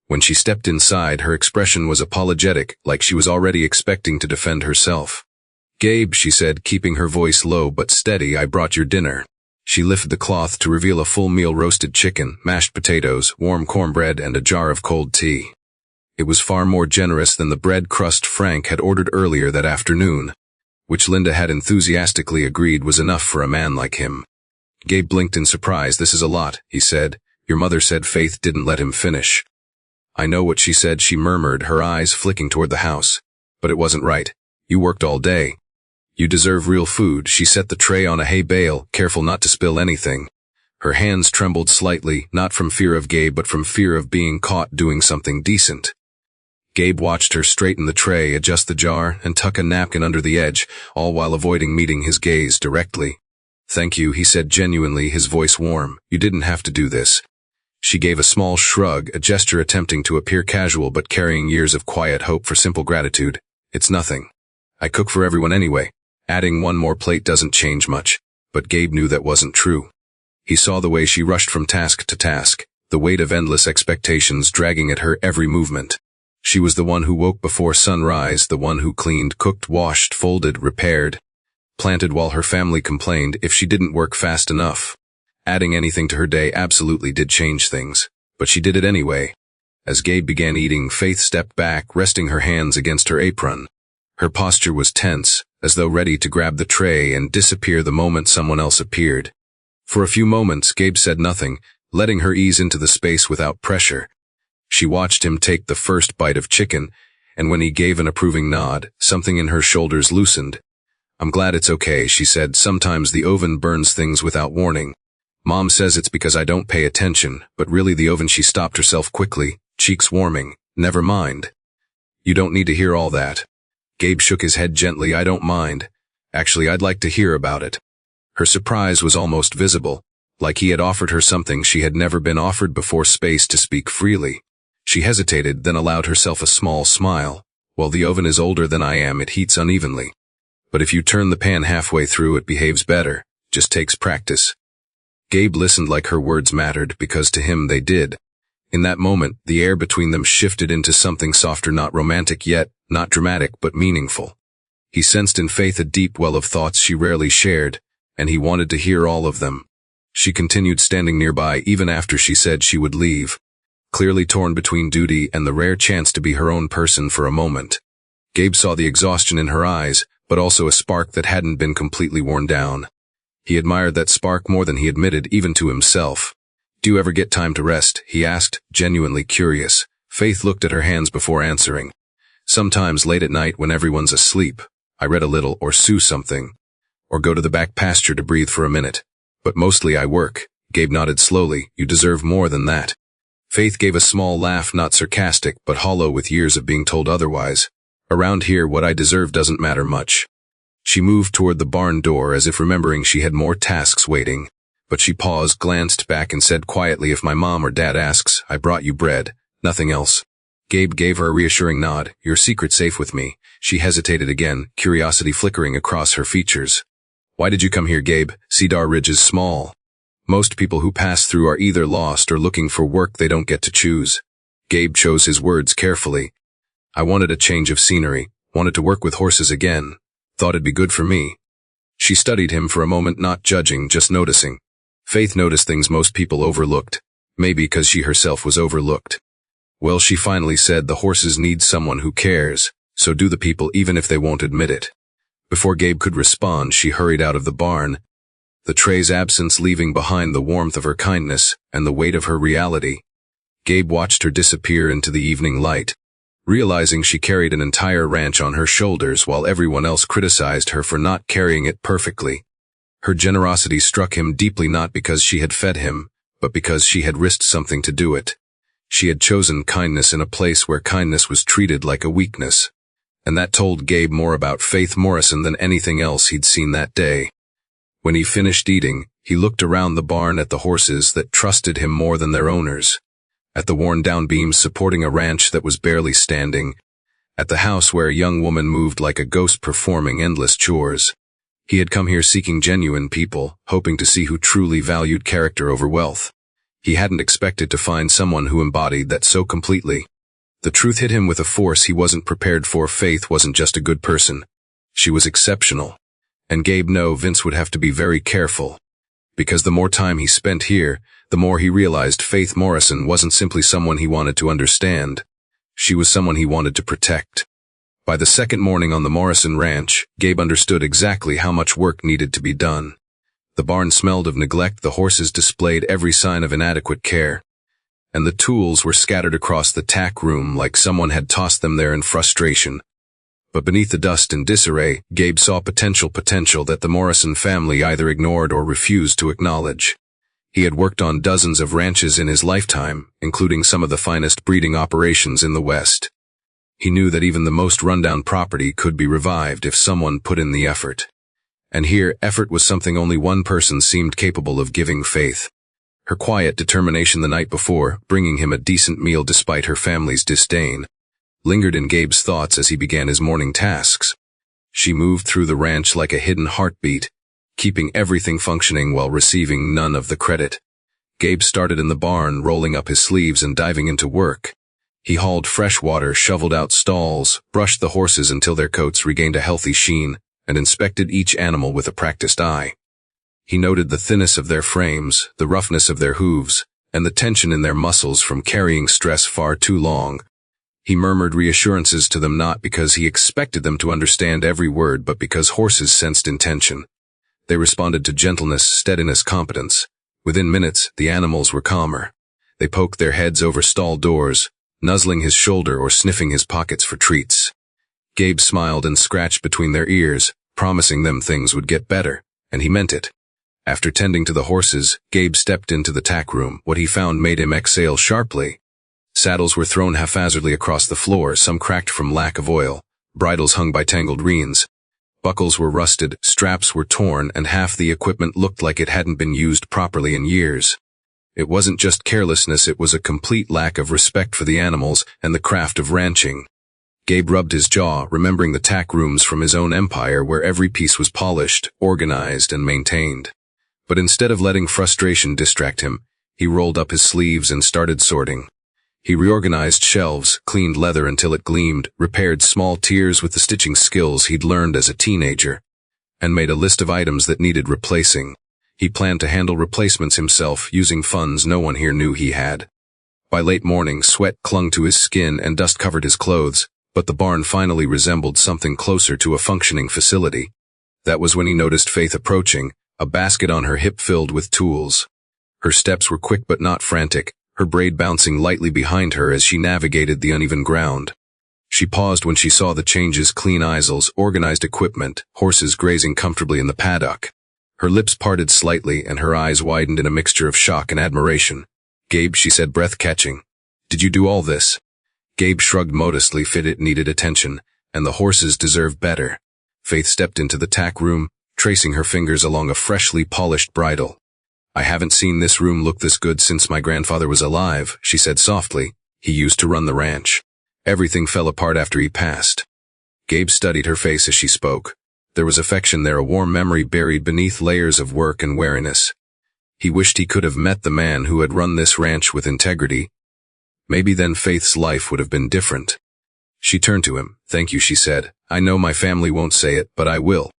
When she stepped inside, her expression was apologetic, like she was already expecting to defend herself. "Gabe," she said, keeping her voice low but steady, "I brought your dinner." She lifted the cloth to reveal a full meal: roasted chicken, mashed potatoes, warm cornbread, and a jar of cold tea. It was far more generous than the bread crust Frank had ordered earlier that afternoon, which Linda had enthusiastically agreed was enough for a man like him. Gabe blinked in surprise. "This is a lot," he said. "Your mother said." Faith didn't let him finish. "I know what she said," she murmured, her eyes flicking toward the house. "But it wasn't right. You worked all day. You deserve real food." She set the tray on a hay bale, careful not to spill anything. Her hands trembled slightly, not from fear of Gabe but from fear of being caught doing something decent. Gabe watched her straighten the tray, adjust the jar, and tuck a napkin under the edge, all while avoiding meeting his gaze directly. "Thank you," he said genuinely, his voice warm. "You didn't have to do this." She gave a small shrug, a gesture attempting to appear casual but carrying years of quiet hope for simple gratitude. "It's nothing. I cook for everyone anyway. Adding one more plate doesn't change much." But Gabe knew that wasn't true. He saw the way she rushed from task to task, the weight of endless expectations dragging at her every movement. She was the one who woke before sunrise, the one who cleaned, cooked, washed, folded, repaired, planted while her family complained if she didn't work fast enough. Adding anything to her day absolutely did change things, but she did it anyway. As Gabe began eating, Faith stepped back, resting her hands against her apron. Her posture was tense, as though ready to grab the tray and disappear the moment someone else appeared. For a few moments, Gabe said nothing, letting her ease into the space without pressure. She watched him take the first bite of chicken, and when he gave an approving nod, something in her shoulders loosened. "I'm glad it's okay," she said. "Sometimes the oven burns things without warning. Mom says it's because I don't pay attention, but really the oven." She stopped herself quickly, cheeks warming. "Never mind. You don't need to hear all that." Gabe shook his head gently. "I don't mind. Actually, I'd like to hear about it." Her surprise was almost visible, like he had offered her something she had never been offered before, space to speak freely. She hesitated, then allowed herself a small smile. Well, the oven is older than I am, it heats unevenly. But if you turn the pan halfway through, it behaves better. Just takes practice. Gabe listened like her words mattered, because to him they did. In that moment, the air between them shifted into something softer, not romantic yet, not dramatic, but meaningful. He sensed in Faith a deep well of thoughts she rarely shared, and he wanted to hear all of them. She continued standing nearby even after she said she would leave, clearly torn between duty and the rare chance to be her own person for a moment. Gabe saw the exhaustion in her eyes, but also a spark that hadn't been completely worn down. He admired that spark more than he admitted even to himself. "Do you ever get time to rest?" he asked, genuinely curious. Faith looked at her hands before answering. "Sometimes late at night when everyone's asleep. I read a little or sew something. Or go to the back pasture to breathe for a minute. But mostly I work." Gabe nodded slowly. "You deserve more than that." Faith gave a small laugh, not sarcastic, but hollow with years of being told otherwise. "Around here, what I deserve doesn't matter much." She moved toward the barn door as if remembering she had more tasks waiting. But she paused, glanced back, and said quietly, "If my mom or dad asks, I brought you bread, nothing else." Gabe gave her a reassuring nod. "Your secret's safe with me." She hesitated again, curiosity flickering across her features. "Why did you come here, Gabe? Cedar Ridge is small. Most people who pass through are either lost or looking for work they don't get to choose." Gabe chose his words carefully. "I wanted a change of scenery, wanted to work with horses again. Thought it'd be good for me." She studied him for a moment, not judging, just noticing. Faith noticed things most people overlooked, maybe because she herself was overlooked. "Well," she finally said, "the horses need someone who cares, so do the people even if they won't admit it." Before Gabe could respond, she hurried out of the barn, the tray's absence leaving behind the warmth of her kindness and the weight of her reality. Gabe watched her disappear into the evening light, realizing she carried an entire ranch on her shoulders while everyone else criticized her for not carrying it perfectly. Her generosity struck him deeply, not because she had fed him, but because she had risked something to do it. She had chosen kindness in a place where kindness was treated like a weakness. And that told Gabe more about Faith Morrison than anything else he'd seen that day. When he finished eating, he looked around the barn at the horses that trusted him more than their owners, at the worn-down beams supporting a ranch that was barely standing, at the house where a young woman moved like a ghost performing endless chores. He had come here seeking genuine people, hoping to see who truly valued character over wealth. He hadn't expected to find someone who embodied that so completely. The truth hit him with a force he wasn't prepared for. Faith wasn't just a good person. She was exceptional. And Gabe knew Vince would have to be very careful. Because the more time he spent here, the more he realized Faith Morrison wasn't simply someone he wanted to understand. She was someone he wanted to protect. By the second morning on the Morrison ranch, Gabe understood exactly how much work needed to be done. The barn smelled of neglect, the horses displayed every sign of inadequate care, and the tools were scattered across the tack room like someone had tossed them there in frustration. But beneath the dust and disarray, Gabe saw potential that the Morrison family either ignored or refused to acknowledge. He had worked on dozens of ranches in his lifetime, including some of the finest breeding operations in the West. He knew that even the most rundown property could be revived if someone put in the effort. And here, effort was something only one person seemed capable of giving: Faith. Her quiet determination the night before, bringing him a decent meal despite her family's disdain, lingered in Gabe's thoughts as he began his morning tasks. She moved through the ranch like a hidden heartbeat, keeping everything functioning while receiving none of the credit. Gabe started in the barn, rolling up his sleeves and diving into work. He hauled fresh water, shoveled out stalls, brushed the horses until their coats regained a healthy sheen, and inspected each animal with a practiced eye. He noted the thinness of their frames, the roughness of their hooves, and the tension in their muscles from carrying stress far too long. He murmured reassurances to them, not because he expected them to understand every word, but because horses sensed intention. They responded to gentleness, steadiness, competence. Within minutes, the animals were calmer. They poked their heads over stall doors, nuzzling his shoulder or sniffing his pockets for treats. Gabe smiled and scratched between their ears, promising them things would get better, and he meant it. After tending to the horses, Gabe stepped into the tack room. What he found made him exhale sharply. Saddles were thrown haphazardly across the floor, some cracked from lack of oil, bridles hung by tangled reins. Buckles were rusted, straps were torn, and half the equipment looked like it hadn't been used properly in years. It wasn't just carelessness, it was a complete lack of respect for the animals and the craft of ranching. Gabe rubbed his jaw, remembering the tack rooms from his own empire where every piece was polished, organized, and maintained. But instead of letting frustration distract him, he rolled up his sleeves and started sorting. He reorganized shelves, cleaned leather until it gleamed, repaired small tears with the stitching skills he'd learned as a teenager, and made a list of items that needed replacing. He planned to handle replacements himself, using funds no one here knew he had. By late morning, sweat clung to his skin and dust covered his clothes, but the barn finally resembled something closer to a functioning facility. That was when he noticed Faith approaching, a basket on her hip filled with tools. Her steps were quick but not frantic, her braid bouncing lightly behind her as she navigated the uneven ground. She paused when she saw the changes: clean easels, organized equipment, horses grazing comfortably in the paddock. Her lips parted slightly and her eyes widened in a mixture of shock and admiration. "Gabe," she said, breath catching. "Did you do all this?" Gabe shrugged modestly. It needed attention, and the horses deserved better. Faith stepped into the tack room, tracing her fingers along a freshly polished bridle. "I haven't seen this room look this good since my grandfather was alive," she said softly. "He used to run the ranch. Everything fell apart after he passed." Gabe studied her face as she spoke. There was affection there, a warm memory buried beneath layers of work and wariness. He wished he could have met the man who had run this ranch with integrity. Maybe then Faith's life would have been different. She turned to him. "Thank you," she said. "I know my family won't say it, but I will.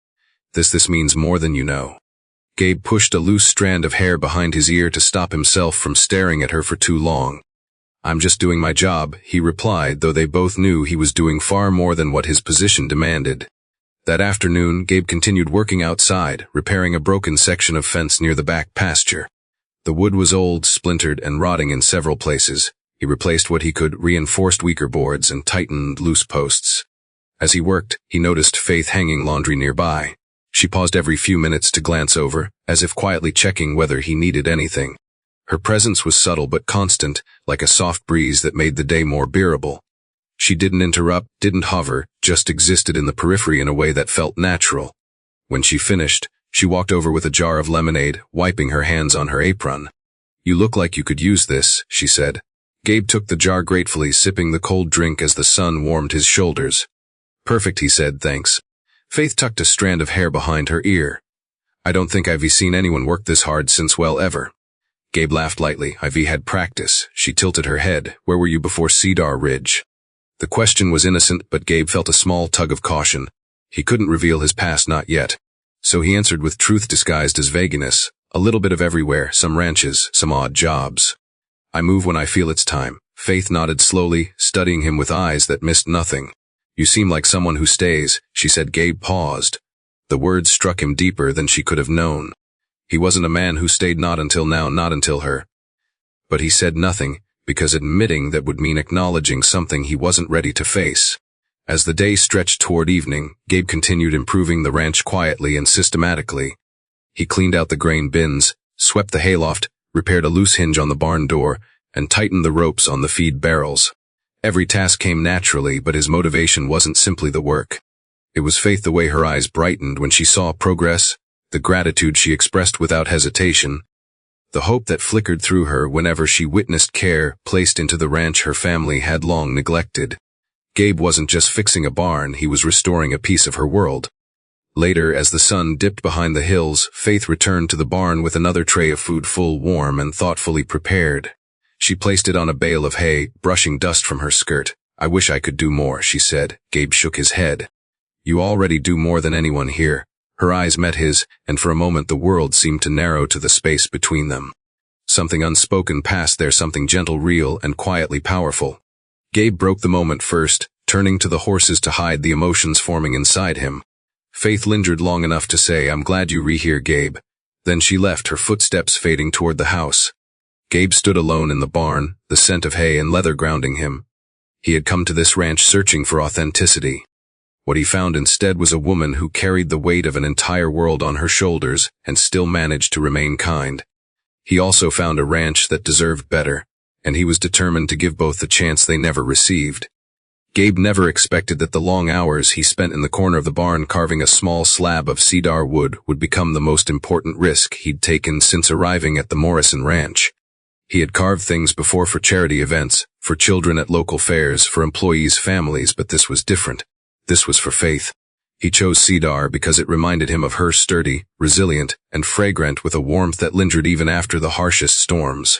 This means more than you know." Gabe pushed a loose strand of hair behind his ear to stop himself from staring at her for too long. "I'm just doing my job," he replied, though they both knew he was doing far more than what his position demanded. That afternoon, Gabe continued working outside, repairing a broken section of fence near the back pasture. The wood was old, splintered, and rotting in several places. He replaced what he could, reinforced weaker boards, and tightened loose posts. As he worked, he noticed Faith hanging laundry nearby. She paused every few minutes to glance over, as if quietly checking whether he needed anything. Her presence was subtle but constant, like a soft breeze that made the day more bearable. She didn't interrupt, didn't hover, just existed in the periphery in a way that felt natural. When she finished, she walked over with a jar of lemonade, wiping her hands on her apron. "You look like you could use this," she said. Gabe took the jar gratefully, sipping the cold drink as the sun warmed his shoulders. "Perfect," he said, "thanks." Faith tucked a strand of hair behind her ear. "I don't think I've seen anyone work this hard since, well, ever." Gabe laughed lightly. "I've had practice." She tilted her head. "Where were you before Cedar Ridge?" The question was innocent, but Gabe felt a small tug of caution. He couldn't reveal his past, not yet. So he answered with truth disguised as vagueness. "A little bit of everywhere, some ranches, some odd jobs. I move when I feel it's time." Faith nodded slowly, studying him with eyes that missed nothing. "You seem like someone who stays," she said. Gabe paused. The words struck him deeper than she could have known. He wasn't a man who stayed, not until now, not until her. But he said nothing, because admitting that would mean acknowledging something he wasn't ready to face. As the day stretched toward evening, Gabe continued improving the ranch quietly and systematically. He cleaned out the grain bins, swept the hayloft, repaired a loose hinge on the barn door, and tightened the ropes on the feed barrels. Every task came naturally, but his motivation wasn't simply the work. It was Faith, the way her eyes brightened when she saw progress, the gratitude she expressed without hesitation, the hope that flickered through her whenever she witnessed care placed into the ranch her family had long neglected. Gabe wasn't just fixing a barn, he was restoring a piece of her world. Later, as the sun dipped behind the hills, Faith returned to the barn with another tray of food, full, warm, and thoughtfully prepared. She placed it on a bale of hay, brushing dust from her skirt. "I wish I could do more," she said. Gabe shook his head. "You already do more than anyone here." Her eyes met his, and for a moment the world seemed to narrow to the space between them. Something unspoken passed there, something gentle, real, and quietly powerful. Gabe broke the moment first, turning to the horses to hide the emotions forming inside him. Faith lingered long enough to say, "I'm glad you're here, Gabe." Then she left, her footsteps fading toward the house. Gabe stood alone in the barn, the scent of hay and leather grounding him. He had come to this ranch searching for authenticity. What he found instead was a woman who carried the weight of an entire world on her shoulders and still managed to remain kind. He also found a ranch that deserved better, and he was determined to give both the chance they never received. Gabe never expected that the long hours he spent in the corner of the barn carving a small slab of cedar wood would become the most important risk he'd taken since arriving at the Morrison ranch. He had carved things before for charity events, for children at local fairs, for employees' families, but this was different. This was for Faith. He chose cedar because it reminded him of her, sturdy, resilient, and fragrant, with a warmth that lingered even after the harshest storms.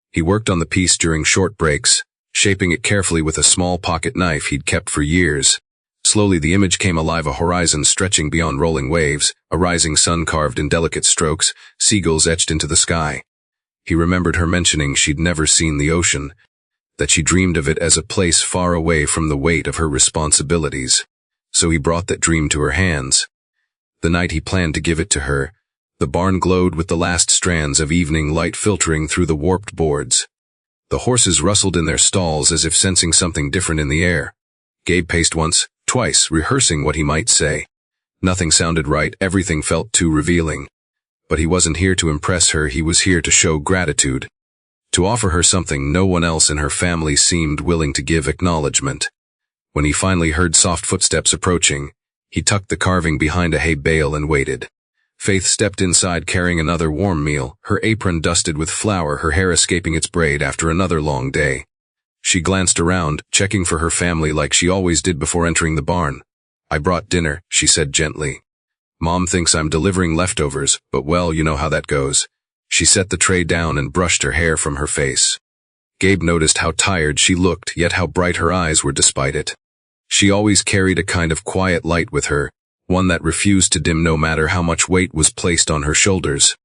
He worked on the piece during short breaks, shaping it carefully with a small pocket knife he'd kept for years. Slowly the image came alive, a horizon stretching beyond rolling waves, a rising sun carved in delicate strokes, seagulls etched into the sky. He remembered her mentioning she'd never seen the ocean, that she dreamed of it as a place far away from the weight of her responsibilities. So he brought that dream to her hands. The night he planned to give it to her, the barn glowed with the last strands of evening light filtering through the warped boards. The horses rustled in their stalls as if sensing something different in the air. Gabe paced once, twice, rehearsing what he might say. Nothing sounded right, everything felt too revealing. But he wasn't here to impress her, he was here to show gratitude. To offer her something no one else in her family seemed willing to give acknowledgement. When he finally heard soft footsteps approaching, he tucked the carving behind a hay bale and waited. Faith stepped inside carrying another warm meal, her apron dusted with flour, her hair escaping its braid after another long day. She glanced around, checking for her family like she always did before entering the barn. "I brought dinner," she said gently. "Mom thinks I'm delivering leftovers, but well, you know how that goes." She set the tray down and brushed her hair from her face. Gabe noticed how tired she looked, yet how bright her eyes were despite it. She always carried a kind of quiet light with her, one that refused to dim no matter how much weight was placed on her shoulders.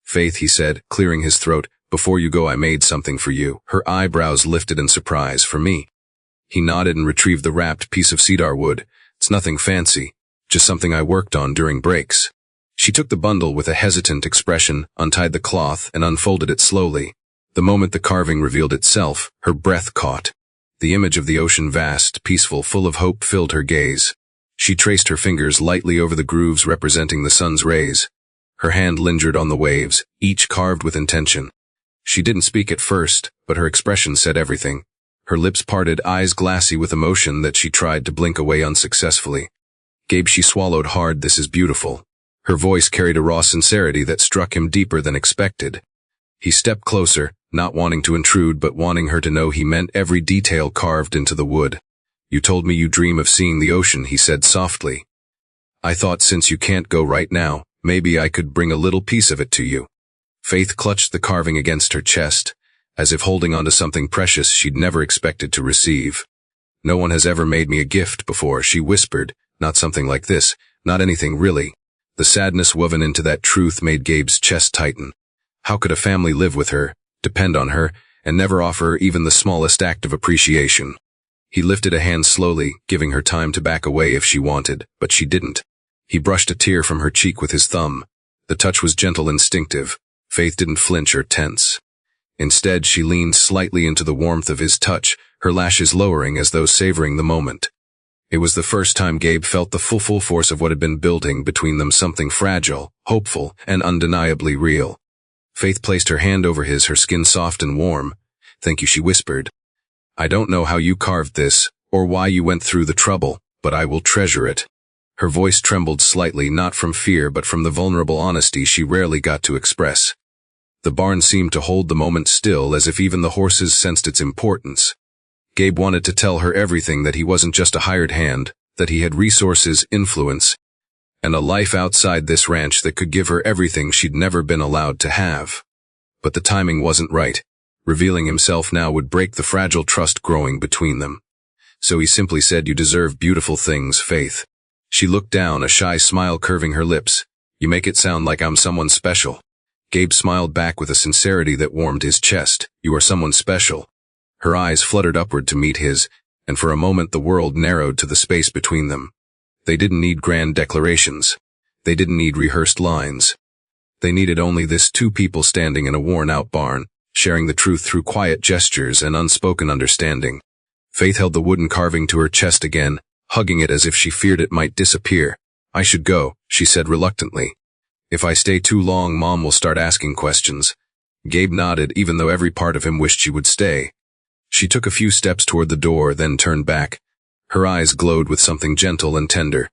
"Faith," he said, clearing his throat, "before you go I made something for you." Her eyebrows lifted in surprise. "For me?" He nodded and retrieved the wrapped piece of cedar wood. "It's nothing fancy, just something I worked on during breaks." She took the bundle with a hesitant expression, untied the cloth, and unfolded it slowly. The moment the carving revealed itself, her breath caught. The image of the ocean, vast, peaceful, full of hope, filled her gaze. She traced her fingers lightly over the grooves representing the sun's rays. Her hand lingered on the waves, each carved with intention. She didn't speak at first, but her expression said everything. Her lips parted, eyes glassy with emotion that she tried to blink away unsuccessfully. "Gabe," she swallowed hard, "this is beautiful." Her voice carried a raw sincerity that struck him deeper than expected. He stepped closer, not wanting to intrude but wanting her to know he meant every detail carved into the wood. "You told me you dream of seeing the ocean," he said softly. "I thought since you can't go right now, maybe I could bring a little piece of it to you." Faith clutched the carving against her chest, as if holding onto something precious she'd never expected to receive. "No one has ever made me a gift before," she whispered. "Not something like this, not anything really." The sadness woven into that truth made Gabe's chest tighten. How could a family live with her, depend on her, and never offer her even the smallest act of appreciation? He lifted a hand slowly, giving her time to back away if she wanted, but she didn't. He brushed a tear from her cheek with his thumb. The touch was gentle, instinctive. Faith didn't flinch or tense. Instead, she leaned slightly into the warmth of his touch, her lashes lowering as though savoring the moment. It was the first time Gabe felt the full force of what had been building between them, something fragile, hopeful, and undeniably real. Faith placed her hand over his, her skin soft and warm. "Thank you," she whispered. "I don't know how you carved this, or why you went through the trouble, but I will treasure it." Her voice trembled slightly, not from fear but from the vulnerable honesty she rarely got to express. The barn seemed to hold the moment still, as if even the horses sensed its importance. Gabe wanted to tell her everything, that he wasn't just a hired hand, that he had resources, influence, and a life outside this ranch that could give her everything she'd never been allowed to have. But the timing wasn't right. Revealing himself now would break the fragile trust growing between them. So he simply said, "You deserve beautiful things, Faith." She looked down, a shy smile curving her lips. "You make it sound like I'm someone special." Gabe smiled back with a sincerity that warmed his chest. "You are someone special." Her eyes fluttered upward to meet his, and for a moment the world narrowed to the space between them. They didn't need grand declarations. They didn't need rehearsed lines. They needed only this, two people standing in a worn-out barn, sharing the truth through quiet gestures and unspoken understanding. Faith held the wooden carving to her chest again, hugging it as if she feared it might disappear. "I should go," she said reluctantly. "If I stay too long, Mom will start asking questions." Gabe nodded, even though every part of him wished she would stay. She took a few steps toward the door, then turned back. Her eyes glowed with something gentle and tender.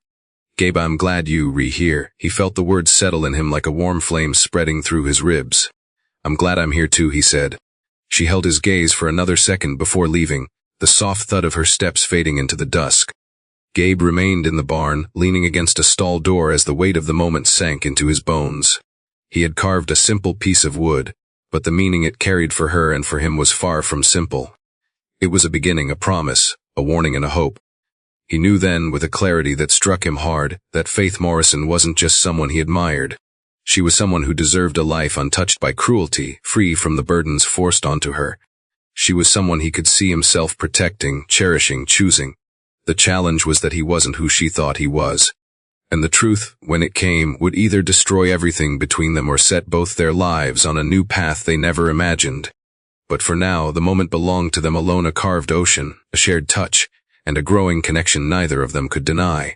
"Gabe, I'm glad you're here." He felt the words settle in him like a warm flame spreading through his ribs. "I'm glad I'm here too," he said. She held his gaze for another second before leaving, the soft thud of her steps fading into the dusk. Gabe remained in the barn, leaning against a stall door as the weight of the moment sank into his bones. He had carved a simple piece of wood, but the meaning it carried for her and for him was far from simple. It was a beginning, a promise, a warning and a hope. He knew then, with a clarity that struck him hard, that Faith Morrison wasn't just someone he admired. She was someone who deserved a life untouched by cruelty, free from the burdens forced onto her. She was someone he could see himself protecting, cherishing, choosing. The challenge was that he wasn't who she thought he was. And the truth, when it came, would either destroy everything between them or set both their lives on a new path they never imagined. But for now, the moment belonged to them alone, a carved ocean, a shared touch, and a growing connection neither of them could deny.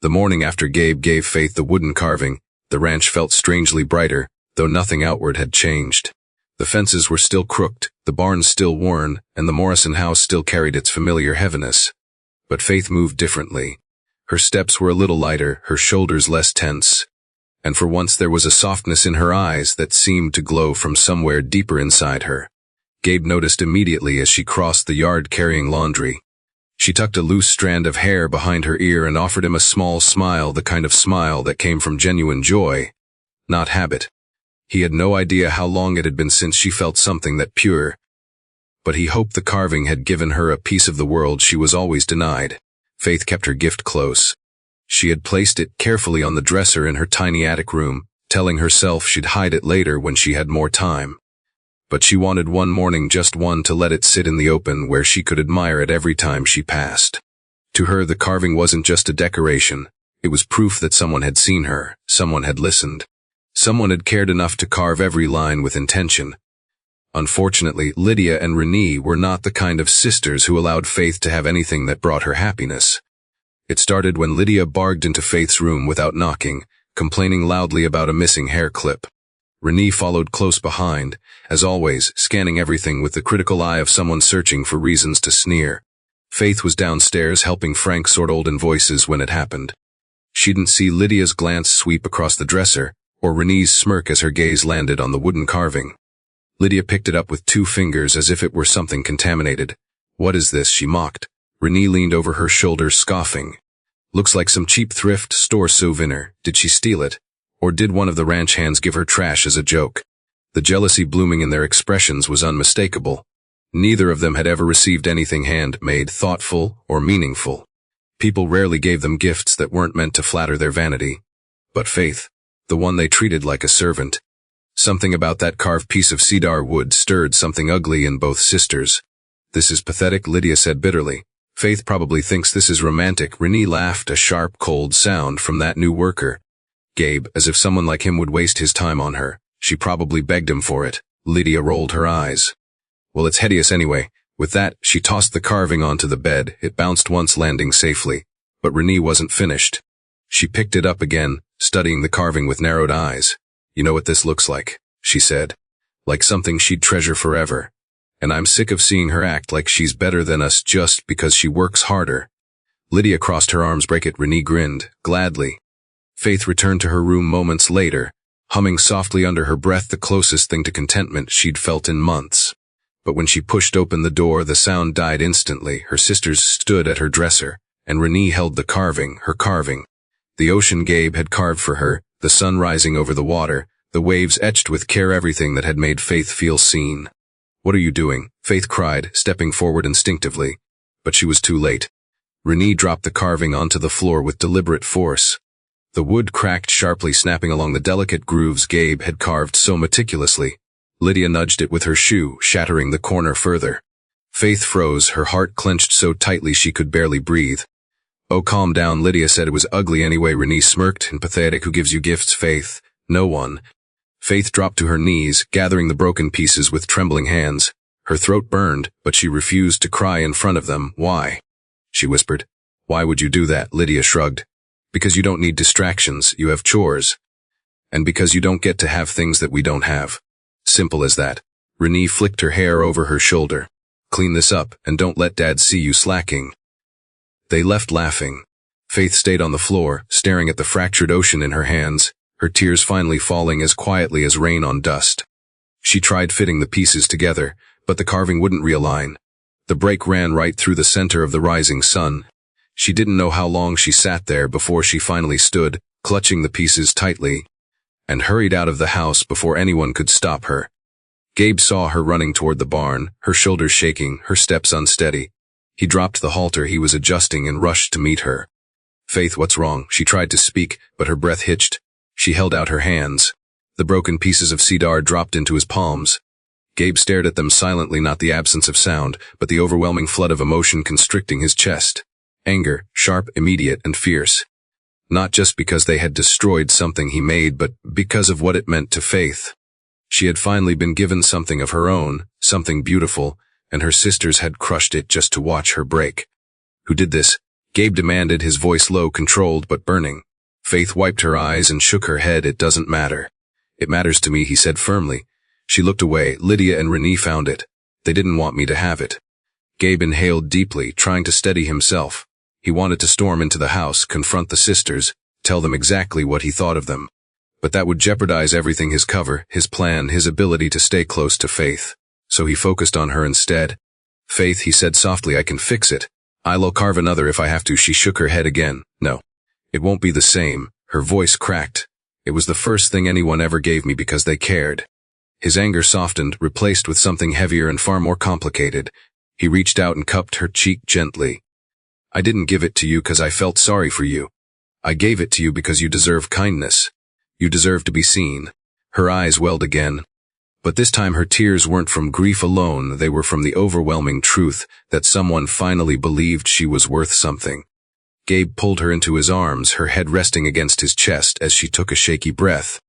The morning after Gabe gave Faith the wooden carving, the ranch felt strangely brighter, though nothing outward had changed. The fences were still crooked, the barn still worn, and the Morrison house still carried its familiar heaviness. But Faith moved differently. Her steps were a little lighter, her shoulders less tense. And for once there was a softness in her eyes that seemed to glow from somewhere deeper inside her. Gabe noticed immediately as she crossed the yard carrying laundry. She tucked a loose strand of hair behind her ear and offered him a small smile, the kind of smile that came from genuine joy, not habit. He had no idea how long it had been since she felt something that pure. But he hoped the carving had given her a piece of the world she was always denied. Faith kept her gift close. She had placed it carefully on the dresser in her tiny attic room, telling herself she'd hide it later when she had more time. But she wanted one morning, just one, to let it sit in the open where she could admire it every time she passed. To her, the carving wasn't just a decoration. It was proof that someone had seen her, someone had listened. Someone had cared enough to carve every line with intention. Unfortunately, Lydia and Renee were not the kind of sisters who allowed Faith to have anything that brought her happiness. It started when Lydia barged into Faith's room without knocking, complaining loudly about a missing hair clip. Renee followed close behind, as always, scanning everything with the critical eye of someone searching for reasons to sneer. Faith was downstairs helping Frank sort old invoices when it happened. She didn't see Lydia's glance sweep across the dresser, or Renee's smirk as her gaze landed on the wooden carving. Lydia picked it up with 2 fingers as if it were something contaminated. "What is this?" she mocked. Renee leaned over her shoulder, scoffing. "Looks like some cheap thrift store souvenir. Did she steal it? Or did one of the ranch hands give her trash as a joke?" The jealousy blooming in their expressions was unmistakable. Neither of them had ever received anything handmade, thoughtful, or meaningful. People rarely gave them gifts that weren't meant to flatter their vanity. But Faith, the one they treated like a servant. Something about that carved piece of cedar wood stirred something ugly in both sisters. "This is pathetic," Lydia said bitterly. "Faith probably thinks this is romantic." Renee laughed, a sharp, cold sound from that new worker. "Gabe, as if someone like him would waste his time on her. She probably begged him for it." Lydia rolled her eyes. "Well, it's hideous anyway." With that, she tossed the carving onto the bed. It bounced once, landing safely. But Renee wasn't finished. She picked it up again, studying the carving with narrowed eyes. "You know what this looks like," she said. "Like something she'd treasure forever. And I'm sick of seeing her act like she's better than us just because she works harder." Lydia crossed her arms. "Break it," Renee grinned, gladly. Faith returned to her room moments later, humming softly under her breath, the closest thing to contentment she'd felt in months. But when she pushed open the door, the sound died instantly. Her sisters stood at her dresser, and Renee held the carving, her carving. The ocean Gabe had carved for her, the sun rising over the water, the waves etched with care, everything that had made Faith feel seen. "What are you doing?" Faith cried, stepping forward instinctively. But she was too late. Renee dropped the carving onto the floor with deliberate force. The wood cracked sharply, snapping along the delicate grooves Gabe had carved so meticulously. Lydia nudged it with her shoe, shattering the corner further. Faith froze, her heart clenched so tightly she could barely breathe. "Oh, calm down," Lydia said. "It was ugly anyway." Renee smirked. "And pathetic. Who gives you gifts, Faith?" "No one." Faith dropped to her knees, gathering the broken pieces with trembling hands. Her throat burned, but she refused to cry in front of them. "Why?" she whispered. "Why would you do that?" Lydia shrugged. "Because you don't need distractions, you have chores. And because you don't get to have things that we don't have. Simple as that." Renee flicked her hair over her shoulder. "Clean this up, and don't let Dad see you slacking." They left laughing. Faith stayed on the floor, staring at the fractured ocean in her hands, her tears finally falling as quietly as rain on dust. She tried fitting the pieces together, but the carving wouldn't realign. The break ran right through the center of the rising sun. She didn't know how long she sat there before she finally stood, clutching the pieces tightly, and hurried out of the house before anyone could stop her. Gabe saw her running toward the barn, her shoulders shaking, her steps unsteady. He dropped the halter he was adjusting and rushed to meet her. "Faith, what's wrong?" She tried to speak, but her breath hitched. She held out her hands. The broken pieces of cedar dropped into his palms. Gabe stared at them silently, not the absence of sound, but the overwhelming flood of emotion constricting his chest. Anger, sharp, immediate, and fierce. Not just because they had destroyed something he made, but because of what it meant to Faith. She had finally been given something of her own, something beautiful, and her sisters had crushed it just to watch her break. "Who did this?" Gabe demanded, his voice low, controlled but burning. Faith wiped her eyes and shook her head. "It doesn't matter." "It matters to me," he said firmly. She looked away. "Lydia and Renee found it. They didn't want me to have it." Gabe inhaled deeply, trying to steady himself. He wanted to storm into the house, confront the sisters, tell them exactly what he thought of them. But that would jeopardize everything: his cover, his plan, his ability to stay close to Faith. So he focused on her instead. "Faith," he said softly, "I can fix it. I'll carve another if I have to." She shook her head again. "No. It won't be the same." Her voice cracked. "It was the first thing anyone ever gave me because they cared." His anger softened, replaced with something heavier and far more complicated. He reached out and cupped her cheek gently. "I didn't give it to you because I felt sorry for you. I gave it to you because you deserve kindness. You deserve to be seen." Her eyes welled again. But this time her tears weren't from grief alone, they were from the overwhelming truth that someone finally believed she was worth something. Gabe pulled her into his arms, her head resting against his chest as she took a shaky breath.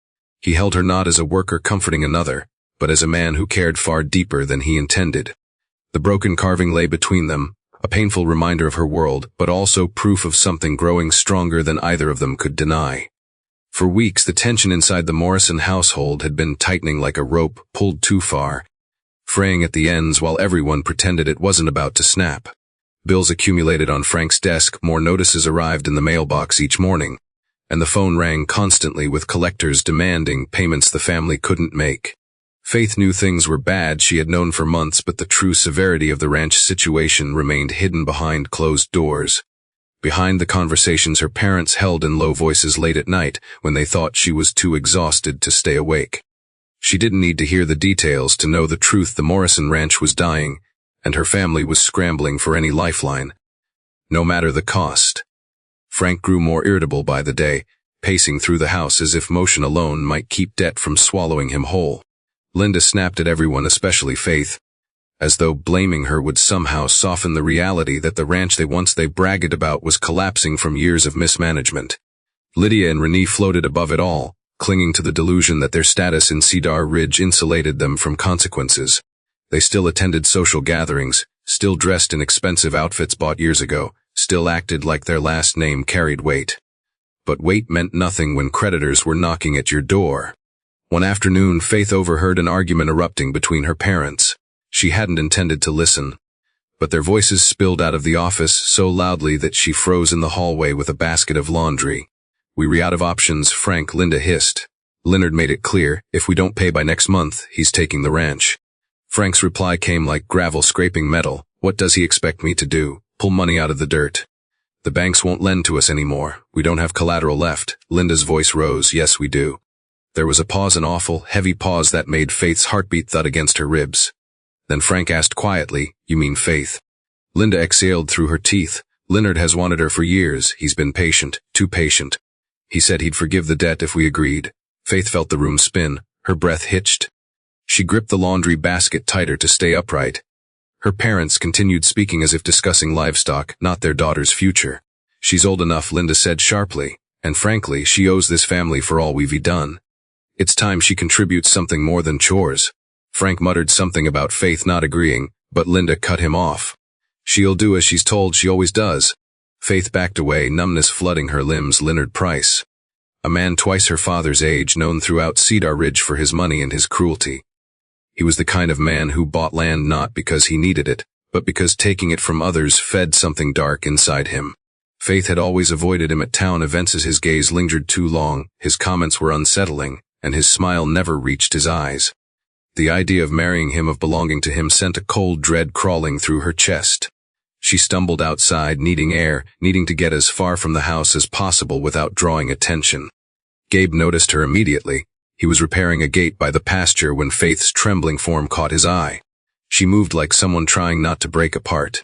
He held her not as a worker comforting another, but as a man who cared far deeper than he intended. The broken carving lay between them, a painful reminder of her world, but also proof of something growing stronger than either of them could deny. For weeks, the tension inside the Morrison household had been tightening like a rope pulled too far, fraying at the ends while everyone pretended it wasn't about to snap. Bills accumulated on Frank's desk, more notices arrived in the mailbox each morning, and the phone rang constantly with collectors demanding payments the family couldn't make. Faith knew things were bad, she had known for months, but the true severity of the ranch situation remained hidden behind closed doors. Behind the conversations her parents held in low voices late at night when they thought she was too exhausted to stay awake. She didn't need to hear the details to know the truth: the Morrison ranch was dying, and her family was scrambling for any lifeline, no matter the cost. Frank grew more irritable by the day, pacing through the house as if motion alone might keep debt from swallowing him whole. Linda snapped at everyone, especially Faith, as though blaming her would somehow soften the reality that the ranch they bragged about was collapsing from years of mismanagement. Lydia and Renee floated above it all, clinging to the delusion that their status in Cedar Ridge insulated them from consequences. They still attended social gatherings, still dressed in expensive outfits bought years ago, still acted like their last name carried weight. But weight meant nothing when creditors were knocking at your door. One afternoon, Faith overheard an argument erupting between her parents. She hadn't intended to listen, but their voices spilled out of the office so loudly that she froze in the hallway with a basket of laundry. "We're out of options," Linda hissed. "Leonard made it clear, if we don't pay by next month, he's taking the ranch." Frank's reply came like gravel scraping metal. "What does he expect me to do? Pull money out of the dirt? The banks won't lend to us anymore. We don't have collateral left." Linda's voice rose. "Yes, we do." There was a pause, an awful, heavy pause that made Faith's heartbeat thud against her ribs. Then Frank asked quietly, "You mean Faith?" Linda exhaled through her teeth. "Leonard has wanted her for years. He's been patient, too patient. He said he'd forgive the debt if we agreed." Faith felt the room spin. Her breath hitched. She gripped the laundry basket tighter to stay upright. Her parents continued speaking as if discussing livestock, not their daughter's future. "She's old enough," Linda said sharply, "and frankly, she owes this family for all we've done. It's time she contributes something more than chores." Frank muttered something about Faith not agreeing, but Linda cut him off. "She'll do as she's told, she always does." Faith backed away, numbness flooding her limbs. Leonard Price, a man twice her father's age, known throughout Cedar Ridge for his money and his cruelty. He was the kind of man who bought land not because he needed it, but because taking it from others fed something dark inside him. Faith had always avoided him at town events as his gaze lingered too long, his comments were unsettling, and his smile never reached his eyes. The idea of marrying him, of belonging to him, sent a cold dread crawling through her chest. She stumbled outside, needing air, needing to get as far from the house as possible without drawing attention. Gabe noticed her immediately. He was repairing a gate by the pasture when Faith's trembling form caught his eye. She moved like someone trying not to break apart.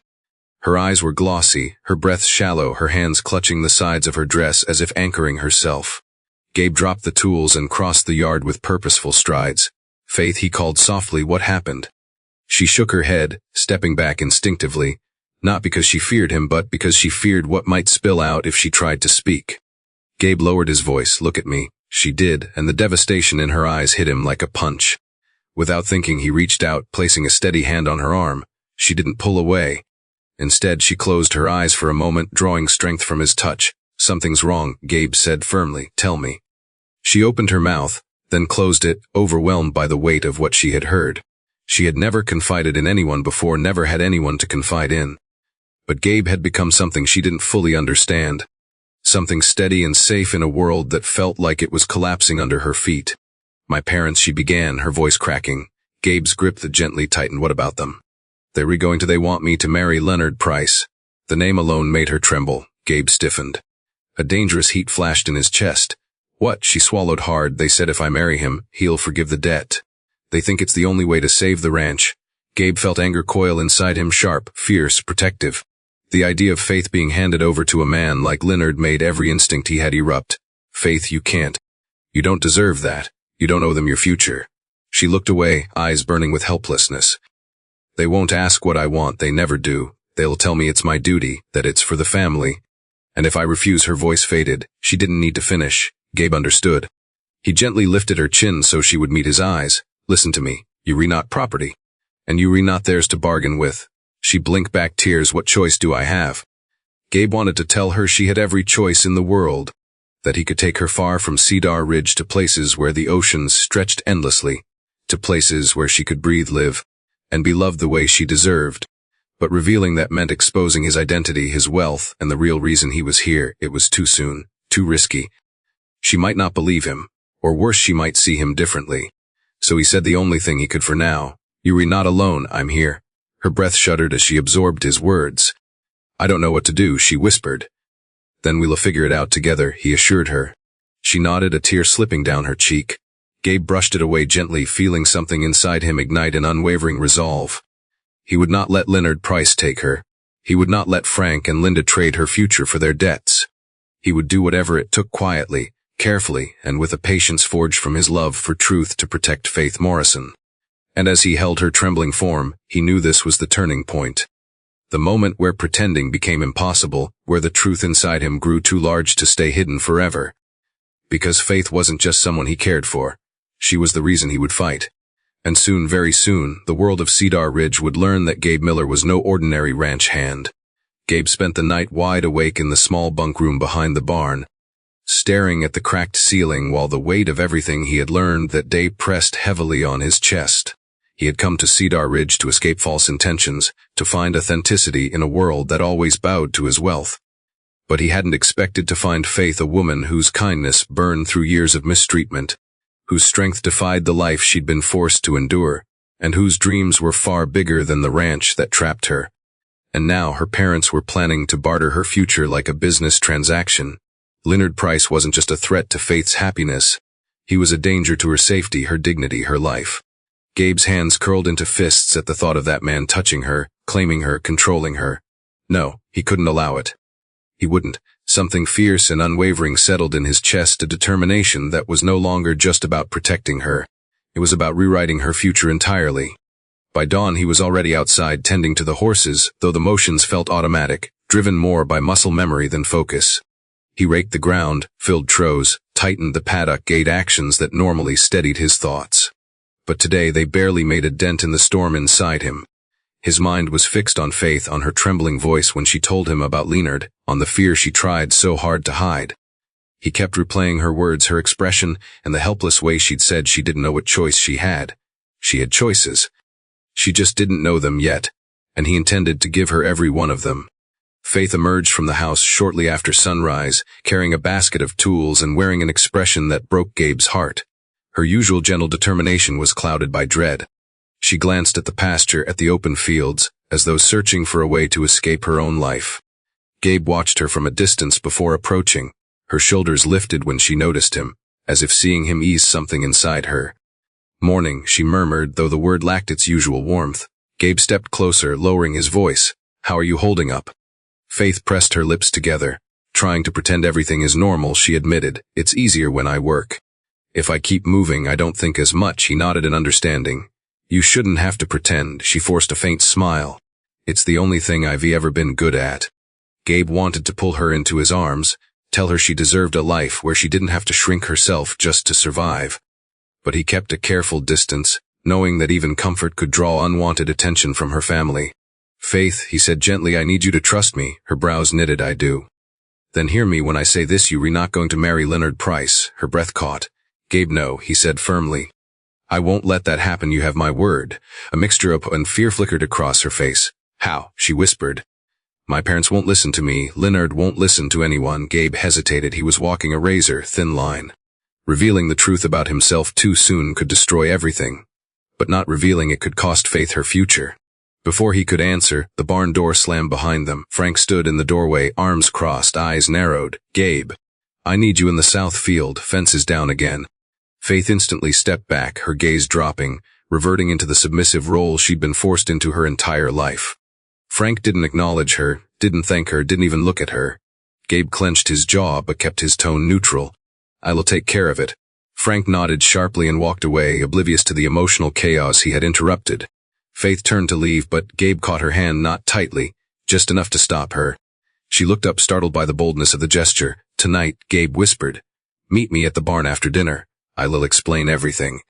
Her eyes were glossy, her breath shallow, her hands clutching the sides of her dress as if anchoring herself. Gabe dropped the tools and crossed the yard with purposeful strides. "Faith," he called softly, "what happened?" She shook her head, stepping back instinctively, not because she feared him, but because she feared what might spill out if she tried to speak. Gabe lowered his voice. "Look at me." She did, and the devastation in her eyes hit him like a punch. Without thinking, he reached out, placing a steady hand on her arm. She didn't pull away. Instead, she closed her eyes for a moment, drawing strength from his touch. "Something's wrong," Gabe said firmly. "Tell me." She opened her mouth, then closed it, overwhelmed by the weight of what she had heard. She had never confided in anyone before, never had anyone to confide in. But Gabe had become something she didn't fully understand. Something steady and safe in a world that felt like it was collapsing under her feet. "My parents," she began, her voice cracking. Gabe's grip that gently tightened. "What about them?" They want me to marry Leonard Price." The name alone made her tremble. Gabe stiffened. A dangerous heat flashed in his chest. "What?" She swallowed hard. "They said if I marry him, he'll forgive the debt. They think it's the only way to save the ranch." Gabe felt anger coil inside him, sharp, fierce, protective. The idea of Faith being handed over to a man like Leonard made every instinct he had erupt. "Faith, you can't. You don't deserve that. You don't owe them your future." She looked away, eyes burning with helplessness. "They won't ask what I want, they never do. They'll tell me it's my duty, that it's for the family. And if I refuse," her voice faded. She didn't need to finish. Gabe understood. He gently lifted her chin so she would meet his eyes. "Listen to me. You re not property. And you re not theirs to bargain with." She blinked back tears. "What choice do I have?" Gabe wanted to tell her she had every choice in the world. That he could take her far from Cedar Ridge to places where the oceans stretched endlessly. To places where she could breathe, live, and be loved the way she deserved. But revealing that meant exposing his identity, his wealth, and the real reason he was here. It was too soon, too risky. She might not believe him, or worse, she might see him differently. So he said the only thing he could for now. "You're not alone, I'm here." Her breath shuddered as she absorbed his words. "I don't know what to do," she whispered. "Then we'll figure it out together," he assured her. She nodded, a tear slipping down her cheek. Gabe brushed it away gently, feeling something inside him ignite an unwavering resolve. He would not let Leonard Price take her. He would not let Frank and Linda trade her future for their debts. He would do whatever it took, quietly, carefully, and with a patience forged from his love for truth, to protect Faith Morrison. And as he held her trembling form, he knew this was the turning point. The moment where pretending became impossible, where the truth inside him grew too large to stay hidden forever. Because Faith wasn't just someone he cared for. She was the reason he would fight. And soon, very soon, the world of Cedar Ridge would learn that Gabe Miller was no ordinary ranch hand. Gabe spent the night wide awake in the small bunk room behind the barn, staring at the cracked ceiling while the weight of everything he had learned that day pressed heavily on his chest. He had come to Cedar Ridge to escape false intentions, to find authenticity in a world that always bowed to his wealth. But he hadn't expected to find Faith, a woman whose kindness burned through years of mistreatment, whose strength defied the life she'd been forced to endure, and whose dreams were far bigger than the ranch that trapped her. And now her parents were planning to barter her future like a business transaction. Leonard Price wasn't just a threat to Faith's happiness. He was a danger to her safety, her dignity, her life. Gabe's hands curled into fists at the thought of that man touching her, claiming her, controlling her. No, he couldn't allow it. He wouldn't. Something fierce and unwavering settled in his chest, a determination that was no longer just about protecting her. It was about rewriting her future entirely. By dawn he was already outside tending to the horses, though the motions felt automatic, driven more by muscle memory than focus. He raked the ground, filled troughs, tightened the paddock gate, actions that normally steadied his thoughts. But today they barely made a dent in the storm inside him. His mind was fixed on Faith, on her trembling voice when she told him about Leonard, on the fear she tried so hard to hide. He kept replaying her words, her expression, and the helpless way she'd said she didn't know what choice she had. She had choices. She just didn't know them yet. and he intended to give her every one of them. Faith emerged from the house shortly after sunrise, carrying a basket of tools and wearing an expression that broke Gabe's heart. Her usual gentle determination was clouded by dread. She glanced at the pasture, at the open fields, as though searching for a way to escape her own life. Gabe watched her from a distance before approaching. Her shoulders lifted when she noticed him, as if seeing him ease something inside her. "Morning," she murmured, though the word lacked its usual warmth. Gabe stepped closer, lowering his voice. "How are you holding up?" Faith pressed her lips together. "Trying to pretend everything is normal," she admitted. "It's easier when I work. If I keep moving, I don't think as much." He nodded in understanding. "You shouldn't have to pretend." She forced a faint smile. "It's the only thing I've ever been good at." Gabe wanted to pull her into his arms, tell her she deserved a life where she didn't have to shrink herself just to survive. But he kept a careful distance, knowing that even comfort could draw unwanted attention from her family. "Faith," he said gently, "I need you to trust me." Her brows knitted. "I do." "Then hear me when I say this, you're not going to marry Leonard Price." Her breath caught. "Gabe, no," he said firmly. "I won't let that happen, you have my word." A mixture of hope and fear flickered across her face. "How?" she whispered. "My parents won't listen to me. Leonard won't listen to anyone." Gabe hesitated. He was walking a razor-thin line. Revealing the truth about himself too soon could destroy everything. But not revealing it could cost Faith her future. Before he could answer, the barn door slammed behind them. Frank stood in the doorway, arms crossed, eyes narrowed. "Gabe, I need you in the south field. Fence is down again." Faith instantly stepped back, her gaze dropping, reverting into the submissive role she'd been forced into her entire life. Frank didn't acknowledge her, didn't thank her, didn't even look at her. Gabe clenched his jaw but kept his tone neutral. "I will take care of it." Frank nodded sharply and walked away, oblivious to the emotional chaos he had interrupted. Faith turned to leave, but Gabe caught her hand not tightly, just enough to stop her. She looked up, startled by the boldness of the gesture. "Tonight," Gabe whispered. "Meet me at the barn after dinner. I will explain everything."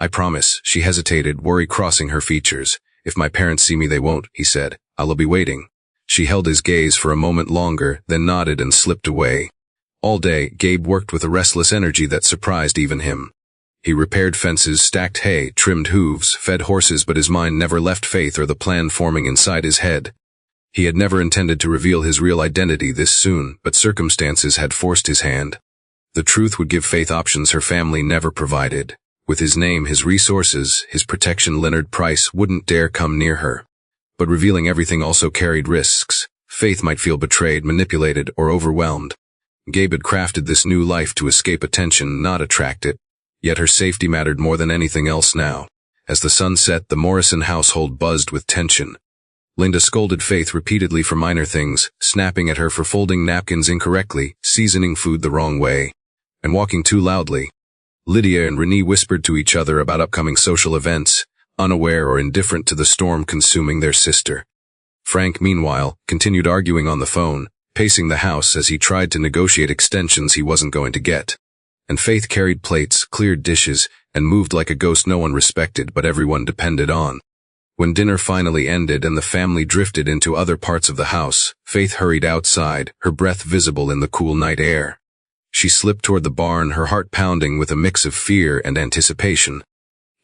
"I promise." She hesitated, worry crossing her features. "If my parents see me, they won't," he said. "I'll be waiting." She held his gaze for a moment longer, then nodded and slipped away. All day, Gabe worked with a restless energy that surprised even him. He repaired fences, stacked hay, trimmed hooves, fed horses, but his mind never left Faith or the plan forming inside his head. He had never intended to reveal his real identity this soon, but circumstances had forced his hand. The truth would give Faith options her family never provided. With his name, his resources, his protection, Leonard Price wouldn't dare come near her. But revealing everything also carried risks. Faith might feel betrayed, manipulated, or overwhelmed. Gabe had crafted this new life to escape attention, not attract it. Yet her safety mattered more than anything else now. As the sun set, the Morrison household buzzed with tension. Linda scolded Faith repeatedly for minor things, snapping at her for folding napkins incorrectly, seasoning food the wrong way, and walking too loudly. Lydia and Renee whispered to each other about upcoming social events, unaware or indifferent to the storm consuming their sister. Frank, meanwhile, continued arguing on the phone, pacing the house as he tried to negotiate extensions he wasn't going to get. And Faith carried plates, cleared dishes, and moved like a ghost no one respected but everyone depended on. When dinner finally ended and the family drifted into other parts of the house, Faith hurried outside, her breath visible in the cool night air. She slipped toward the barn, her heart pounding with a mix of fear and anticipation.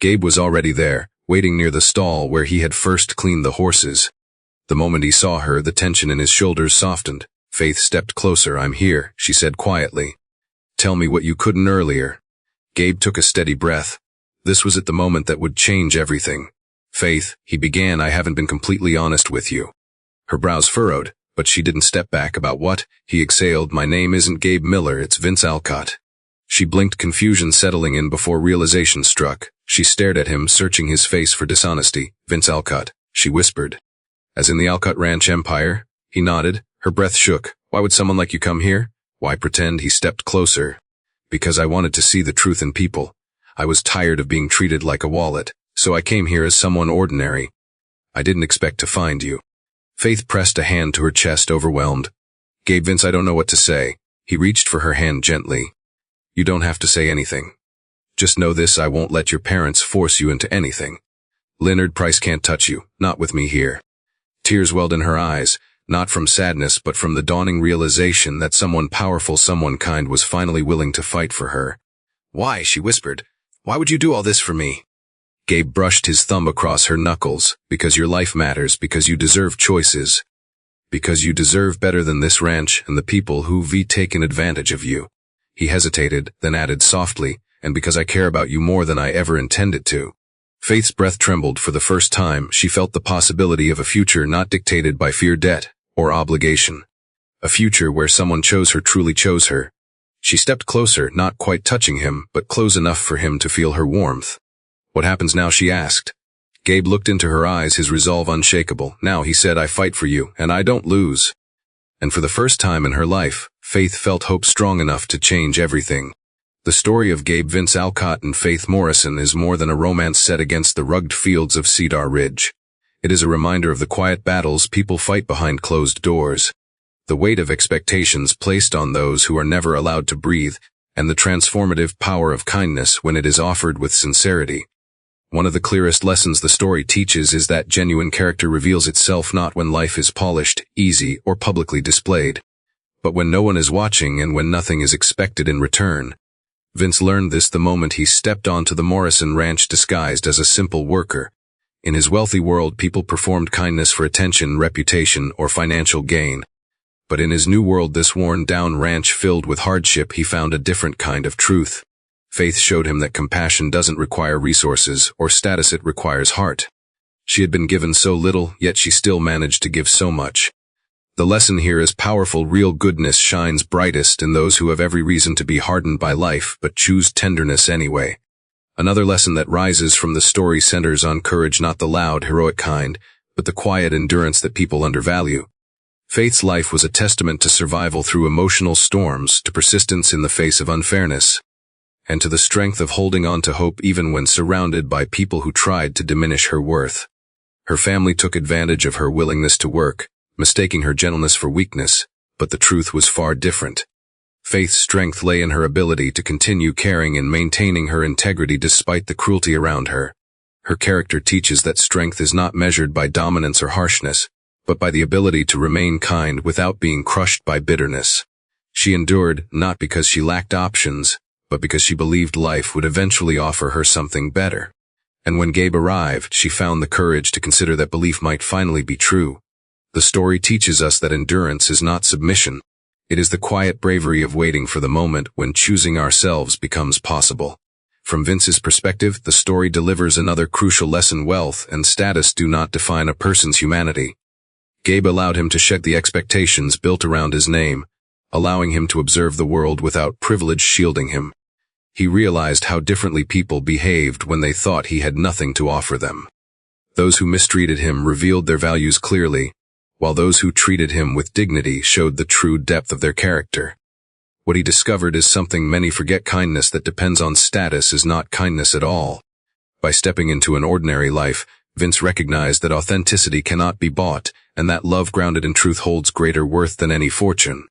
Gabe was already there, waiting near the stall where he had first cleaned the horses. The moment he saw her, the tension in his shoulders softened. Faith stepped closer. "I'm here," she said quietly. "Tell me what you couldn't earlier." Gabe took a steady breath. This was at the moment that would change everything. "Faith," he began, "I haven't been completely honest with you." Her brows furrowed, but she didn't step back. "About what?" He exhaled. "My name isn't Gabe Miller, it's Vince Alcott." She blinked, confusion settling in before realization struck. She stared at him, searching his face for dishonesty. "Vince Alcott," she whispered. "As in the Alcott Ranch empire?" He nodded. Her breath shook. "Why would someone like you come here?" "Why pretend?" He stepped closer. "Because I wanted to see the truth in people. I was tired of being treated like a wallet, so I came here as someone ordinary. I didn't expect to find you." Faith pressed a hand to her chest, overwhelmed. "Gabe, Vince, I don't know what to say." He reached for her hand gently. "You don't have to say anything. Just know this, I won't let your parents force you into anything. Leonard Price can't touch you, not with me here." Tears welled in her eyes, not from sadness but from the dawning realization that someone powerful, someone kind was finally willing to fight for her. "Why?" she whispered. "Why would you do all this for me?" Gabe brushed his thumb across her knuckles. Because your life matters, because you deserve choices. Because you deserve better than this ranch and the people who've taken advantage of you. He hesitated, then added softly, and because I care about you more than I ever intended to. Faith's breath trembled for the first time. She felt the possibility of a future not dictated by fear, debt, or obligation. A future where someone truly chose her. She stepped closer, not quite touching him, but close enough for him to feel her warmth. What happens now? She asked. Gabe looked into her eyes, his resolve unshakable. Now, he said, I fight for you, and I don't lose. And for the first time in her life, Faith felt hope strong enough to change everything. The story of Gabe, Vince Alcott, and Faith Morrison is more than a romance set against the rugged fields of Cedar Ridge. It is a reminder of the quiet battles people fight behind closed doors, the weight of expectations placed on those who are never allowed to breathe, and the transformative power of kindness when it is offered with sincerity. One of the clearest lessons the story teaches is that genuine character reveals itself not when life is polished, easy, or publicly displayed, but when no one is watching and when nothing is expected in return. Vince learned this the moment he stepped onto the Morrison ranch disguised as a simple worker. In his wealthy world, people performed kindness for attention, reputation, or financial gain. But in his new world, this worn-down ranch filled with hardship, he found a different kind of truth. Faith showed him that compassion doesn't require resources or status, it requires heart. She had been given so little, yet she still managed to give so much. The lesson here is powerful. Real goodness shines brightest in those who have every reason to be hardened by life but choose tenderness anyway. Another lesson that rises from the story centers on courage, not the loud, heroic kind, but the quiet endurance that people undervalue. Faith's life was a testament to survival through emotional storms, to persistence in the face of unfairness, and to the strength of holding on to hope even when surrounded by people who tried to diminish her worth. Her family took advantage of her willingness to work, mistaking her gentleness for weakness, but the truth was far different. Faith's strength lay in her ability to continue caring and maintaining her integrity despite the cruelty around her. Her character teaches that strength is not measured by dominance or harshness, but by the ability to remain kind without being crushed by bitterness. She endured, not because she lacked options, but because she believed life would eventually offer her something better. And when Gabe arrived, she found the courage to consider that belief might finally be true. The story teaches us that endurance is not submission. It is the quiet bravery of waiting for the moment when choosing ourselves becomes possible. From Vince's perspective, the story delivers another crucial lesson: wealth and status do not define a person's humanity. Gabe allowed him to shed the expectations built around his name, allowing him to observe the world without privilege shielding him. He realized how differently people behaved when they thought he had nothing to offer them. Those who mistreated him revealed their values clearly, while those who treated him with dignity showed the true depth of their character. What he discovered is something many forget: kindness that depends on status is not kindness at all. By stepping into an ordinary life, Vince recognized that authenticity cannot be bought, and that love grounded in truth holds greater worth than any fortune.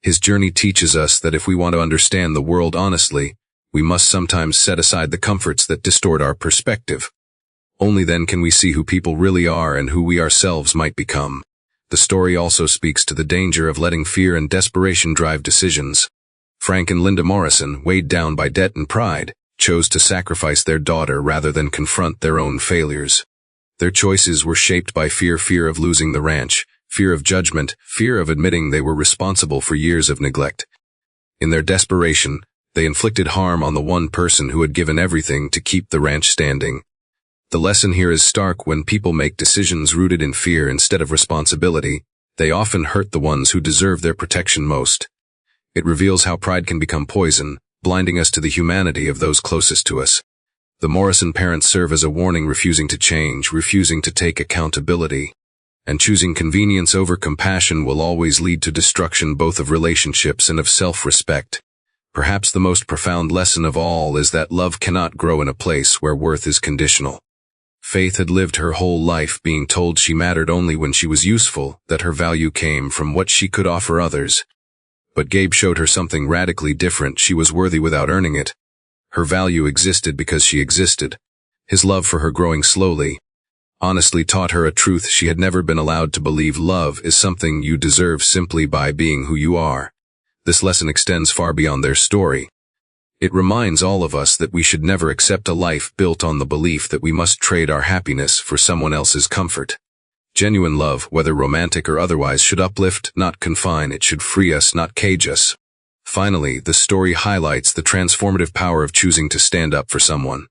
His journey teaches us that if we want to understand the world honestly, we must sometimes set aside the comforts that distort our perspective. Only then can we see who people really are and who we ourselves might become. The story also speaks to the danger of letting fear and desperation drive decisions. Frank and Linda Morrison, weighed down by debt and pride, chose to sacrifice their daughter rather than confront their own failures. Their choices were shaped by fear of losing the ranch, fear of judgment, fear of admitting they were responsible for years of neglect. In their desperation, they inflicted harm on the one person who had given everything to keep the ranch standing. The lesson here is stark: when people make decisions rooted in fear instead of responsibility, they often hurt the ones who deserve their protection most. It reveals how pride can become poison, blinding us to the humanity of those closest to us. The Morrison parents serve as a warning: refusing to change, refusing to take accountability, and choosing convenience over compassion will always lead to destruction, both of relationships and of self-respect. Perhaps the most profound lesson of all is that love cannot grow in a place where worth is conditional. Faith had lived her whole life being told she mattered only when she was useful, that her value came from what she could offer others. But Gabe showed her something radically different: she was worthy without earning it. Her value existed because she existed. His love for her, growing slowly, honestly, taught her a truth she had never been allowed to believe: love is something you deserve simply by being who you are. This lesson extends far beyond their story. It reminds all of us that we should never accept a life built on the belief that we must trade our happiness for someone else's comfort. Genuine love, whether romantic or otherwise, should uplift, not confine. It should free us, not cage us. Finally, the story highlights the transformative power of choosing to stand up for someone.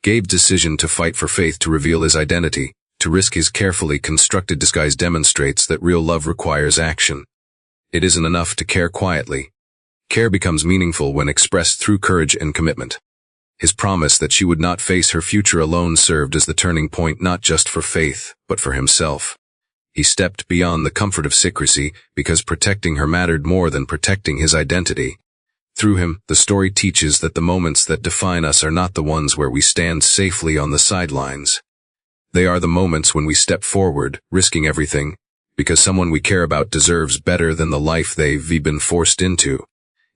Gabe's decision to fight for Faith, to reveal his identity, to risk his carefully constructed disguise, demonstrates that real love requires action. It isn't enough to care quietly. Care becomes meaningful when expressed through courage and commitment. His promise that she would not face her future alone served as the turning point, not just for Faith, but for himself. He stepped beyond the comfort of secrecy because protecting her mattered more than protecting his identity. Through him, the story teaches that the moments that define us are not the ones where we stand safely on the sidelines. They are the moments when we step forward, risking everything, because someone we care about deserves better than the life they've been forced into.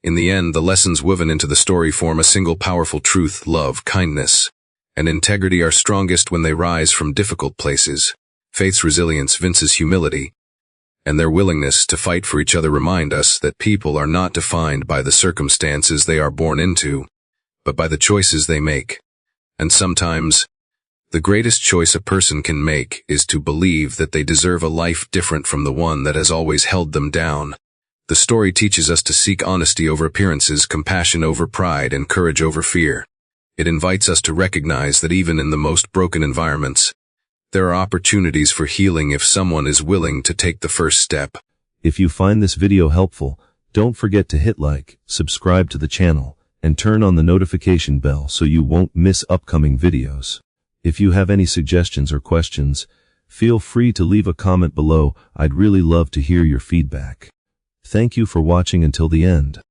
In the end, the lessons woven into the story form a single powerful truth: love, kindness, and integrity are strongest when they rise from difficult places. Faith's resilience, Vince's humility, and their willingness to fight for each other remind us that people are not defined by the circumstances they are born into, but by the choices they make. And sometimes, the greatest choice a person can make is to believe that they deserve a life different from the one that has always held them down. The story teaches us to seek honesty over appearances, compassion over pride, and courage over fear. It invites us to recognize that even in the most broken environments, there are opportunities for healing if someone is willing to take the first step. If you find this video helpful, don't forget to hit like, subscribe to the channel, and turn on the notification bell so you won't miss upcoming videos. If you have any suggestions or questions, feel free to leave a comment below. I'd really love to hear your feedback. Thank you for watching until the end.